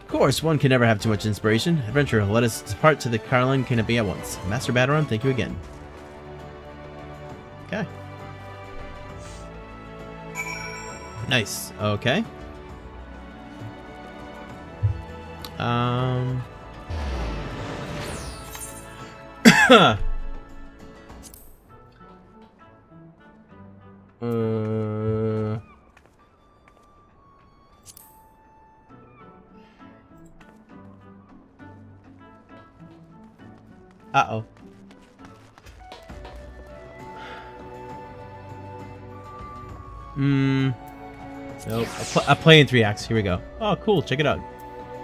Of course, one can never have too much inspiration. Adventure, let us depart to the Carling Canopy at once. Master Baderon, thank you again. Okay. Nice. Okay. Uh-oh. Nope. A play in 3 acts. Here we go. Oh, cool. Check it out.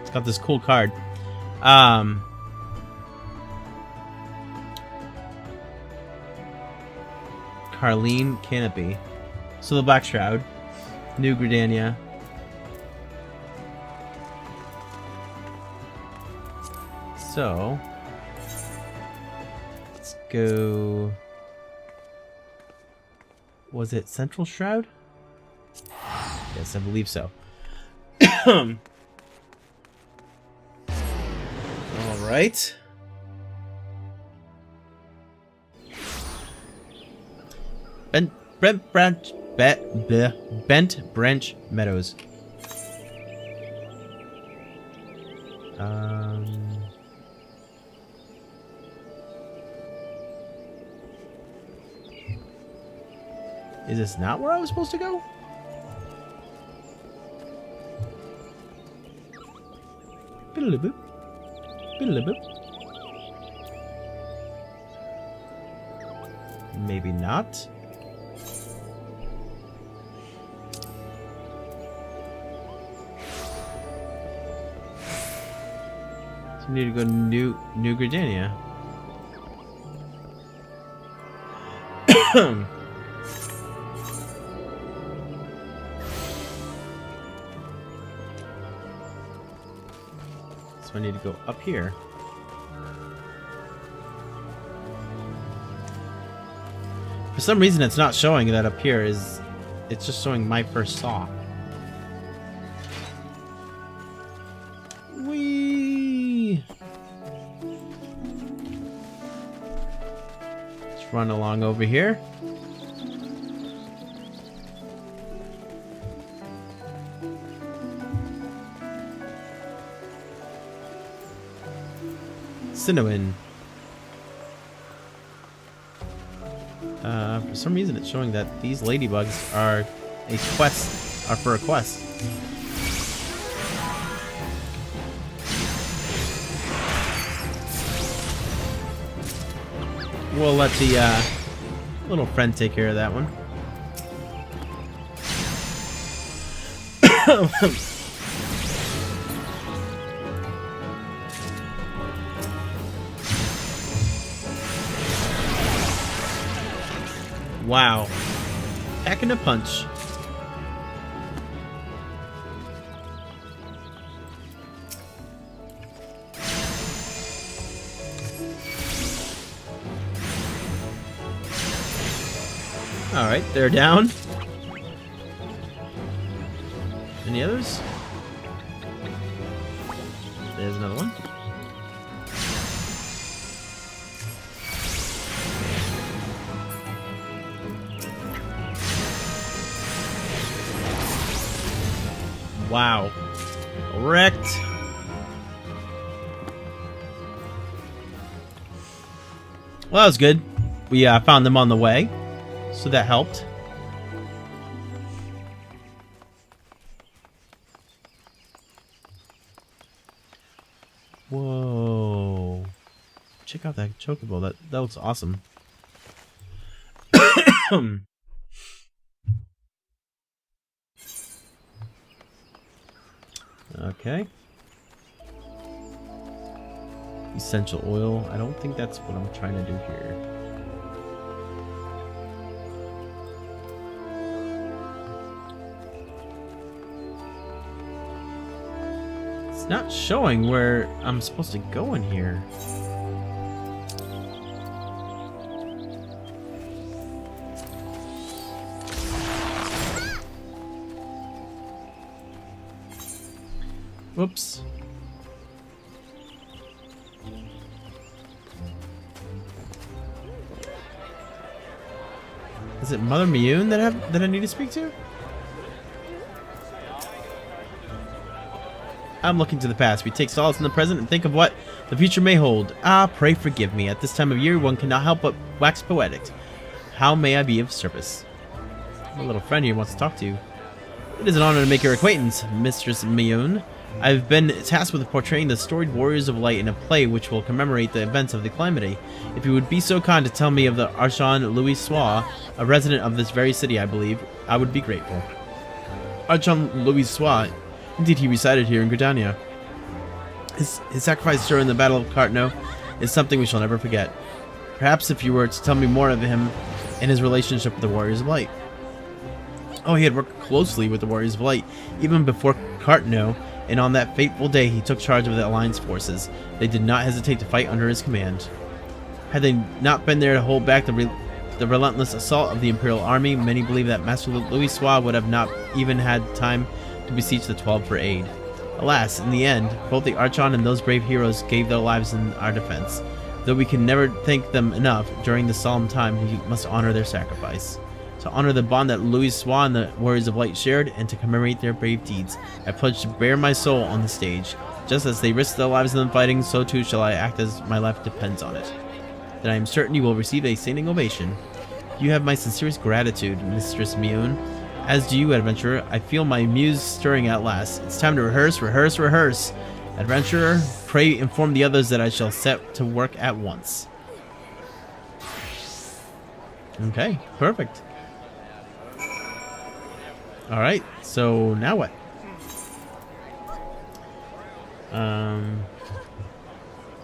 It's got this cool card. Carleen Canopy. So the Black Shroud. New Gridania. So let's go. Was it Central Shroud? Yes, I believe so. All right. Bent Branch Meadows. Is this not where I was supposed to go? Biddle-a-boop. Biddle-a-boop. Maybe not. So we need to go to New Gridania. So I need to go up here. For some reason it's not showing that up here is... It's just showing my first saw. Whee! Let's run along over here. Cinnamon. For some reason it's showing that these ladybugs are for a quest. We'll let the little friend take care of that one. Wow. Packing a punch. Alright, they're down. Any others? There's another one. Wow. Wrecked. Well, that was good. We found them on the way, so that helped. Whoa. Check out that chocobo. That looks awesome. Okay. Essential oil. I don't think that's what I'm trying to do here. It's not showing where I'm supposed to go in here. Whoops. Is it Mother Miyun that I need to speak to? I'm looking to the past. We take solace in the present and think of what the future may hold. Ah, pray forgive me. At this time of year, one cannot help but wax poetic. How may I be of service? My little friend here wants to talk to you. It is an honor to make your acquaintance, Mistress Miyun. I've been tasked with portraying the storied warriors of light in a play which will commemorate the events of the calamity. If you would be so kind to tell me of the Archon Louis Sois, a resident of this very city, I believe, I would be grateful. Archon Louis Sois, indeed he resided here in Gridania. His sacrifice during the Battle of Cartno is something we shall never forget. Perhaps if you were to tell me more of him and his relationship with the Warriors of Light. Oh, he had worked closely with the Warriors of Light, even before Cartno, and on that fateful day he took charge of the Alliance forces. They did not hesitate to fight under his command. Had they not been there to hold back the relentless assault of the Imperial Army, many believe that Master Louis Sois would have not even had time to beseech the 12 for aid. Alas, in the end, both the Archon and those brave heroes gave their lives in our defense. Though we can never thank them enough, during this solemn time we must honor their sacrifice. To honor the bond that Louis Sois and the Warriors of Light shared, and to commemorate their brave deeds, I pledge to bare my soul on the stage. Just as they risked their lives in the fighting, so too shall I act as my life depends on it. Then I am certain you will receive a standing ovation. You have my sincerest gratitude, Mistress Miyun. As do you, adventurer. I feel my muse stirring at last. It's time to rehearse, rehearse, rehearse. Adventurer, pray inform the others that I shall set to work at once. Okay, perfect. Alright, so now what?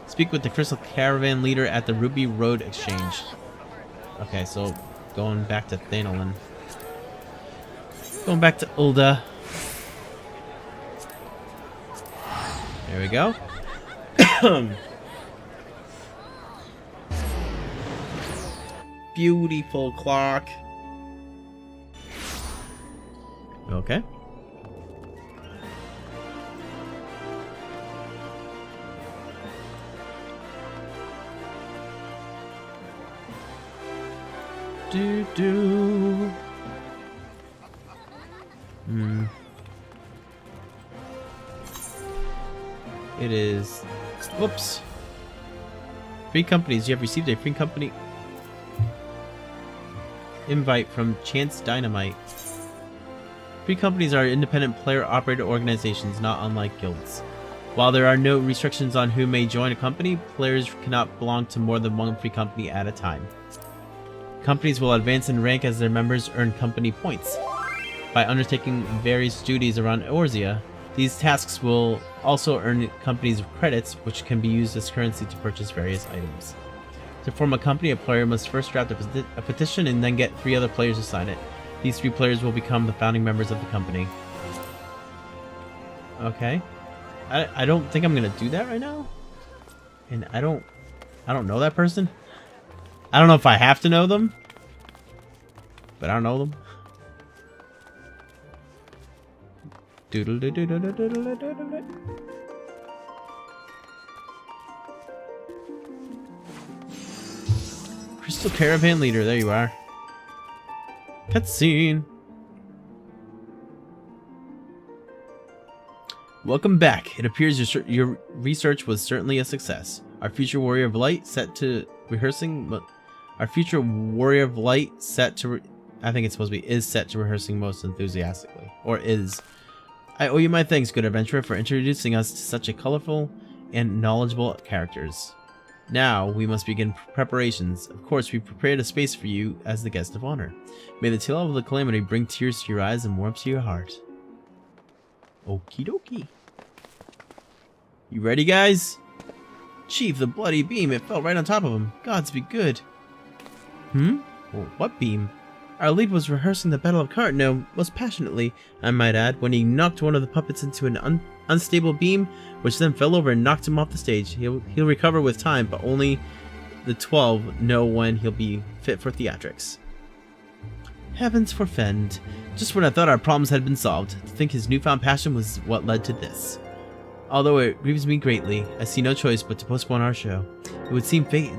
Speak with the Crystal Caravan leader at the Ruby Road Exchange. Okay, so going back to Thanolin. Going back to Ulda. There we go. Beautiful clock. Okay. Do. It is. Whoops. Free companies. You have received a free company invite from Chance Dynamite. Free companies are independent player-operated organizations, not unlike guilds. While there are no restrictions on who may join a company, players cannot belong to more than one free company at a time. Companies will advance in rank as their members earn company points. By undertaking various duties around Orzia, these tasks will also earn companies credits, which can be used as currency to purchase various items. To form a company, a player must first draft a petition and then get 3 other players to sign it. These 3 players will become the founding members of the company. Okay. I don't think I'm gonna do that right now. And I don't know that person. I don't know if I have to know them. But I don't know them. Crystal Caravan Leader, there you are. Cutscene. Welcome back. It appears your research was certainly a success. Our future Warrior of Light set to rehearsing. Our future Warrior of Light set to. I think it's supposed to be is set to rehearsing most enthusiastically, or is. I owe you my thanks, good adventurer, for introducing us to such a colorful and knowledgeable characters. Now we must begin preparations. Of course, we prepared a space for you as the guest of honor. May the tale of the calamity bring tears to your eyes and warmth to your heart. Okie dokie. You ready, guys? Chief, the bloody beam, it fell right on top of him. Gods be good. Well, what beam? Our lead was rehearsing the Battle of Cartno most passionately, I might add, when he knocked one of the puppets into an unstable beam, which then fell over and knocked him off the stage. He'll recover with time, but only the 12 know when he'll be fit for theatrics. Heavens forfend. Just when I thought our problems had been solved, to think his newfound passion was what led to this. Although it grieves me greatly, I see no choice but to postpone our show. It would seem fate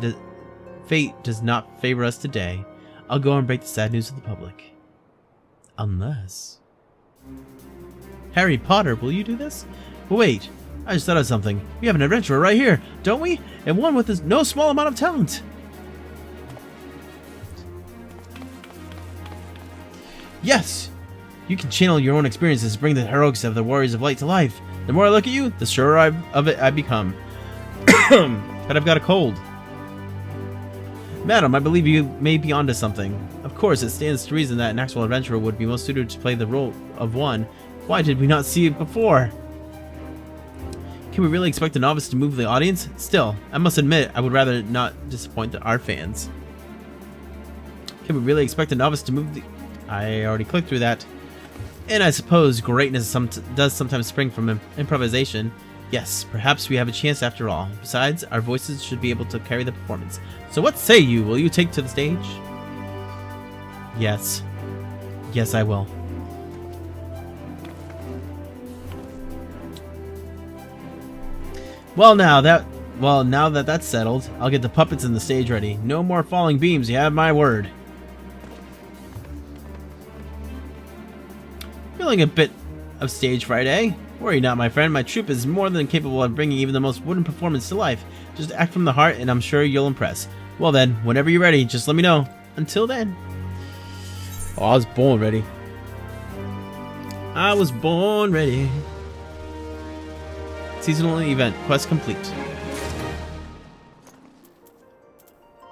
does not favor us today. I'll go and break the sad news to the public. Unless... Harry Potter, will you do this? But wait, I just thought of something. We have an adventurer right here, don't we? And one with no small amount of talent. Yes! You can channel your own experiences to bring the heroics of the Warriors of Light to life. The more I look at you, the surer of it I become. But I've got a cold. Madam, I believe you may be onto something. Of course, it stands to reason that an actual adventurer would be most suited to play the role of one. Why did we not see it before? Can we really expect a novice to move the audience? Still, I must admit, I would rather not disappoint our fans. Can we really expect a novice to move the... I already clicked through that. And I suppose greatness does sometimes spring from improvisation. Yes, perhaps we have a chance after all. Besides, our voices should be able to carry the performance. So what say you? Will you take to the stage? Yes. Yes, I will. Well, now that that's settled, I'll get the puppets and the stage ready. No more falling beams, you have my word. Feeling a bit of stage fright, eh? Worry not, my friend. My troupe is more than capable of bringing even the most wooden performance to life. Just act from the heart, and I'm sure you'll impress. Well then, whenever you're ready, just let me know. Until then. Oh, I was born ready. I was born ready. Seasonal event. Quest complete.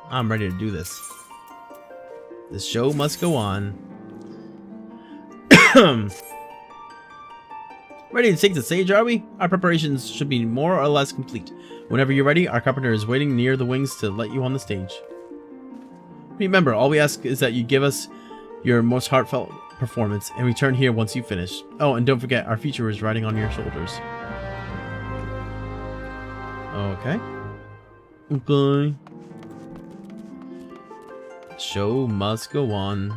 I'm ready to do this. The show must go on. Ready to take the stage, are we? Our preparations should be more or less complete. Whenever you're ready, our carpenter is waiting near the wings to let you on the stage. Remember, all we ask is that you give us your most heartfelt performance and return here once you finish. Oh, and don't forget, our future is riding on your shoulders. Okay. Okay. Show must go on.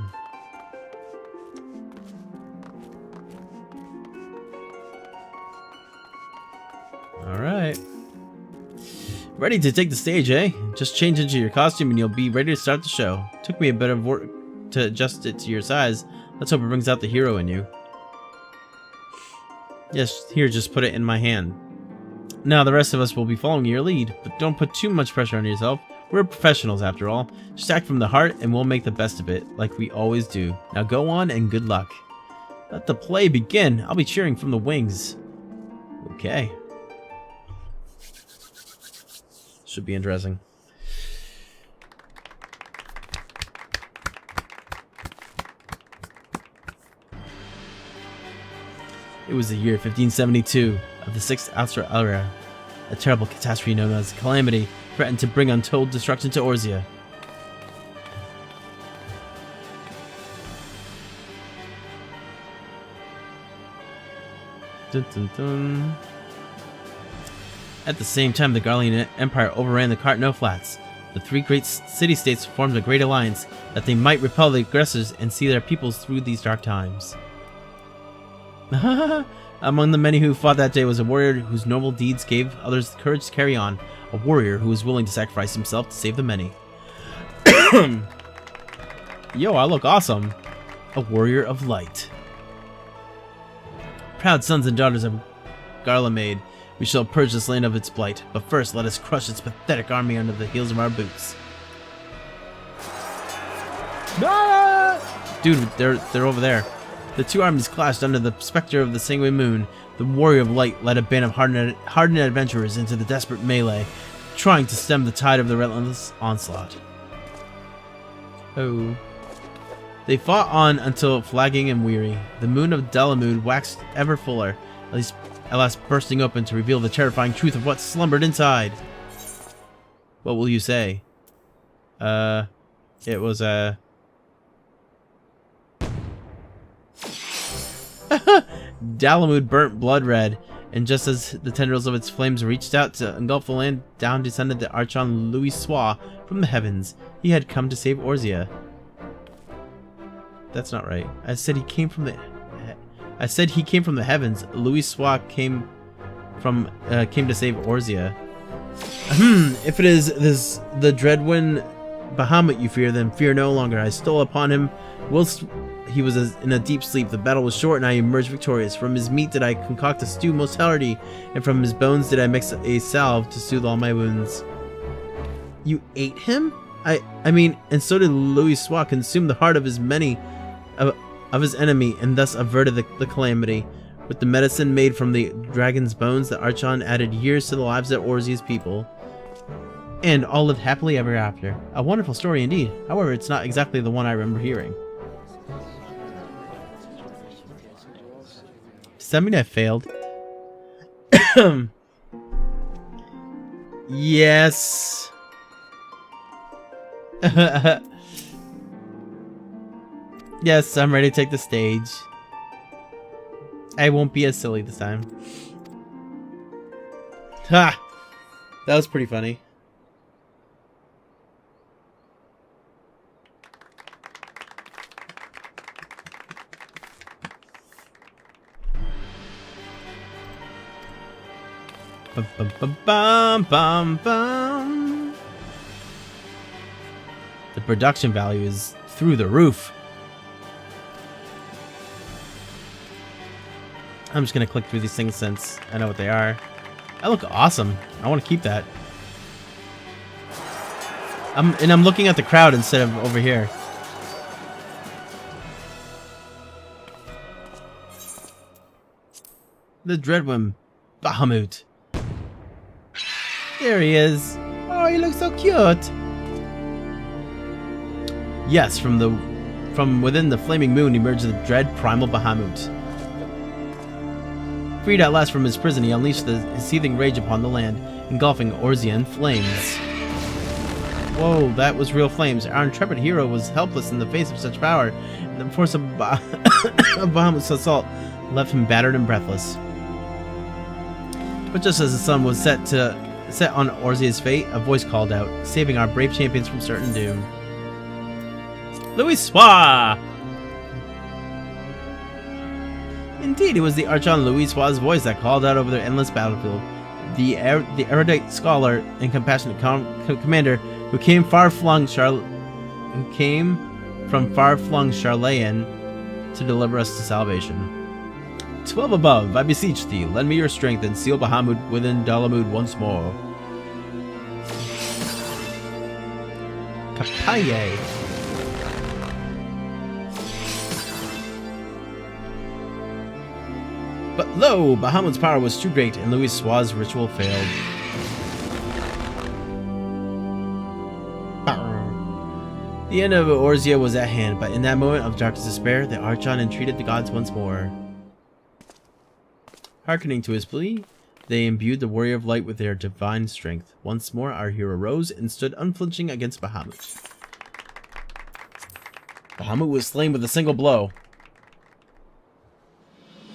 Alright. Ready to take the stage, eh? Just change into your costume and you'll be ready to start the show. Took me a bit of work to adjust it to your size. Let's hope it brings out the hero in you. Yes, here, just put it in my hand. Now the rest of us will be following your lead, but don't put too much pressure on yourself. We're professionals after all. Just act from the heart and we'll make the best of it, like we always do. Now go on and good luck. Let the play begin. I'll be cheering from the wings. Okay. Should be interesting. It was the year 1572 of the Sixth Austral Era. A terrible catastrophe known as Calamity threatened to bring untold destruction to Orzia. Dun, dun, dun. At the same time, the Garlean Empire overran the Cartno Flats. The three great city-states formed a great alliance that they might repel the aggressors and see their peoples through these dark times. Among the many who fought that day was a warrior whose noble deeds gave others the courage to carry on. A warrior who was willing to sacrifice himself to save the many. Yo, I look awesome. A warrior of light. Proud sons and daughters of Garlemade, we shall purge this land of its blight, but first let us crush its pathetic army under the heels of our boots. Ah! Dude, they're over there. The two armies clashed under the specter of the sanguine moon. The warrior of light led a band of hardened adventurers into the desperate melee, trying to stem the tide of the relentless onslaught. Oh. They fought on until flagging and weary. The moon of Dalamud waxed ever fuller, at last bursting open to reveal the terrifying truth of what slumbered inside. What will you say? It was a... Dalamud burnt blood red, and just as the tendrils of its flames reached out to engulf the land, down descended the Archon Louis Sois from the heavens. He had come to save Orzia. That's not right. I said he came from the heavens. Louis Sois came to save Orzia. If it is the Dreadwind Bahamut you fear, then fear no longer. I stole upon him whilst he was in a deep sleep. The battle was short and I emerged victorious. From his meat did I concoct a stew most hearty, and from his bones did I mix a salve to soothe all my wounds. You ate him? I mean, and so did Louis Sois consume the heart of his enemy, and thus averted the calamity. With the medicine made from the dragon's bones, the Archon added years to the lives of Orzia's people. And all lived happily ever after. A wonderful story indeed. However, it's not exactly the one I remember hearing. Does that mean I failed? Yes. Yes, I'm ready to take the stage. I won't be as silly this time. Ha! That was pretty funny. Bum, bum, bum, bum, bum, bum. The production value is through the roof. I'm just gonna click through these things since I know what they are. I look awesome. I want to keep that. I'm looking at the crowd instead of over here. The Dreadwind Bahamut. There he is. Oh, he looks so cute. Yes, from within the flaming moon emerged the dread primal Bahamut. Freed at last from his prison, he unleashed his seething rage upon the land, engulfing Orzia in flames. Whoa, that was real flames. Our intrepid hero was helpless in the face of such power, and the force of Bahamut's assault left him battered and breathless. But just as the sun was set on Orzia's fate, a voice called out, saving our brave champions from certain doom. Louis Sois! Indeed, it was the Archon Louis Sois' voice that called out over the endless battlefield. The erudite scholar and compassionate commander who came from far-flung Charlayan to deliver us to salvation. 12 above, I beseech thee, lend me your strength and seal Bahamut within Dalamud once more. Kapaye. But lo, Bahamut's power was too great, and Louis Sois' ritual failed. The end of Orzia was at hand, but in that moment of darkest despair, the Archon entreated the gods once more. Hearkening to his plea, they imbued the Warrior of Light with their divine strength. Once more, our hero rose and stood unflinching against Bahamut. Bahamut was slain with a single blow.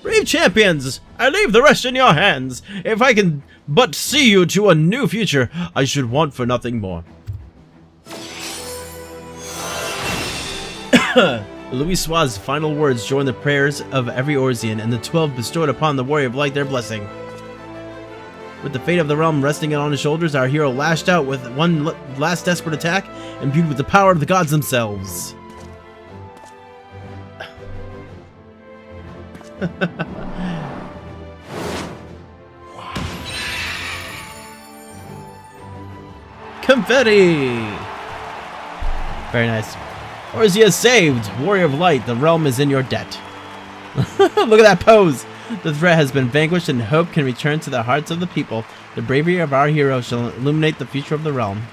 Brave champions, I leave the rest in your hands. If I can but see you to a new future, I should want for nothing more. Louis' final words joined the prayers of every Orzian, and the 12 bestowed upon the Warrior of Light their blessing. With the fate of the realm resting on his shoulders, our hero lashed out with one last desperate attack, imbued with the power of the gods themselves. Confetti! Very nice. Orzia saved! Warrior of Light, the realm is in your debt. Look at that pose! The threat has been vanquished and hope can return to the hearts of the people. The bravery of our hero shall illuminate the future of the realm.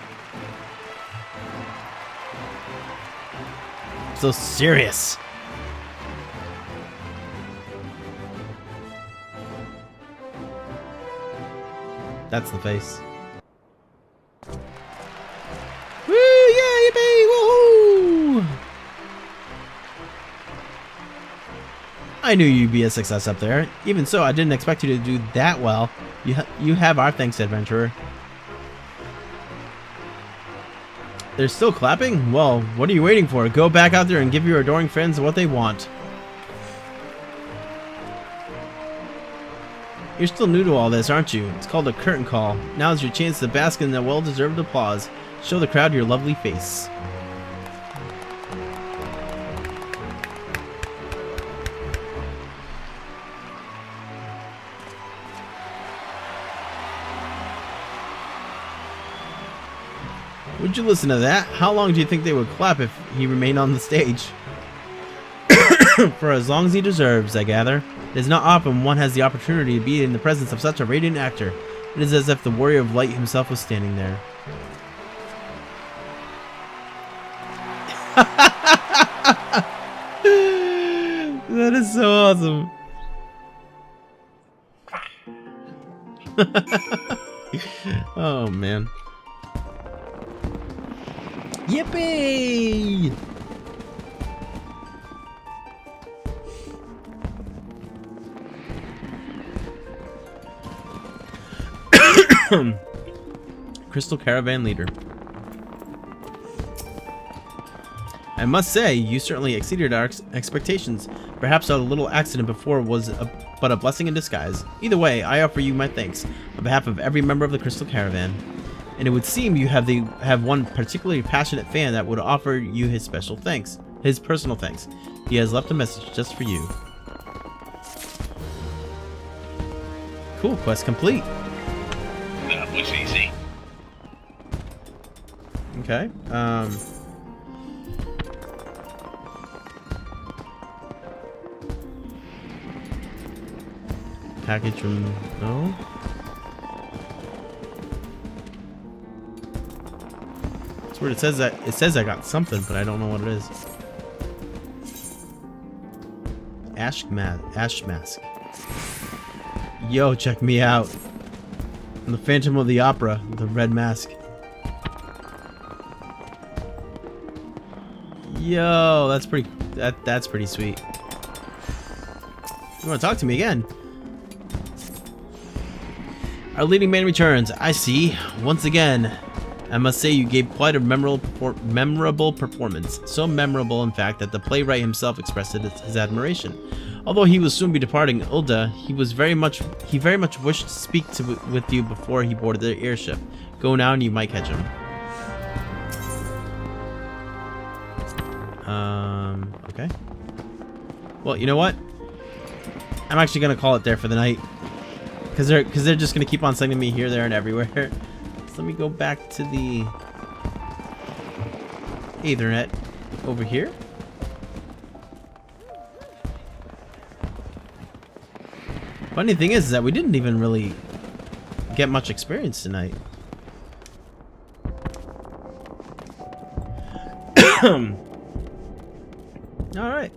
So serious. That's the face. Woo! Yeah, yippee! Woohoo! I knew you'd be a success up there. Even so, I didn't expect you to do that well. You have our thanks, adventurer. They're still clapping? Well, what are you waiting for? Go back out there and give your adoring friends what they want. You're still new to all this, aren't you? It's called a curtain call. Now's your chance to bask in the well-deserved applause. Show the crowd your lovely face. Would you listen to that? How long do you think they would clap if he remained on the stage? For as long as he deserves, I gather. It is not often one has the opportunity to be in the presence of such a radiant actor. It is as if the Warrior of Light himself was standing there. That is so awesome. Oh man. Yippee! Crystal Caravan Leader. I must say, you certainly exceeded our expectations. Perhaps a little accident before was but a blessing in disguise. Either way, I offer you my thanks on behalf of every member of the Crystal Caravan. And it would seem you have one particularly passionate fan that would offer you his special thanks. His personal thanks. He has left a message just for you. Cool, quest complete. That was easy. Okay, package from... no? That's weird. It says I got something, but I don't know what it is. Ash mask. Yo, check me out. I'm the Phantom of the Opera, with the red mask. Yo, that's pretty. That's pretty sweet. You want to talk to me again? Our leading man returns. I see. Once again, I must say you gave quite a memorable performance. So memorable, in fact, that the playwright himself expressed his admiration. Although he will soon be departing Ulda, he very much wished to speak with you before he boarded the airship. Go now, and you might catch him. Okay. Well, you know what? I'm actually gonna call it there for the night, because they're just gonna keep on sending me here, there, and everywhere. So let me go back to the Ethernet over here. Funny thing is that we didn't even really get much experience tonight. Alright.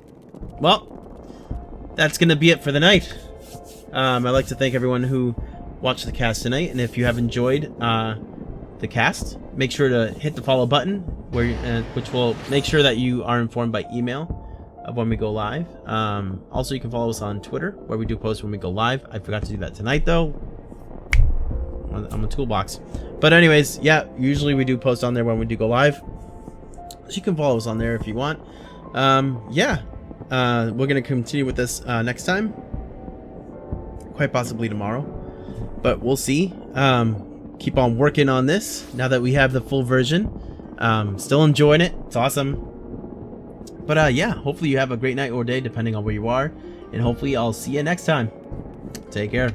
Well, that's going to be it for the night. I'd like to thank everyone who watched the cast tonight, and if you have enjoyed the cast, make sure to hit the follow button, which will make sure that you are informed by email of when we go live. Also, you can follow us on Twitter, where we do post when we go live. I forgot to do that tonight, though. I'm a toolbox. But anyways, yeah, usually we do post on there when we do go live. So you can follow us on there if you want. Yeah. We're going to continue with this next time. Quite possibly tomorrow. But we'll see. Keep on working on this now that we have the full version. Still enjoying it. It's awesome. But yeah, hopefully you have a great night or day depending on where you are. And hopefully I'll see you next time. Take care.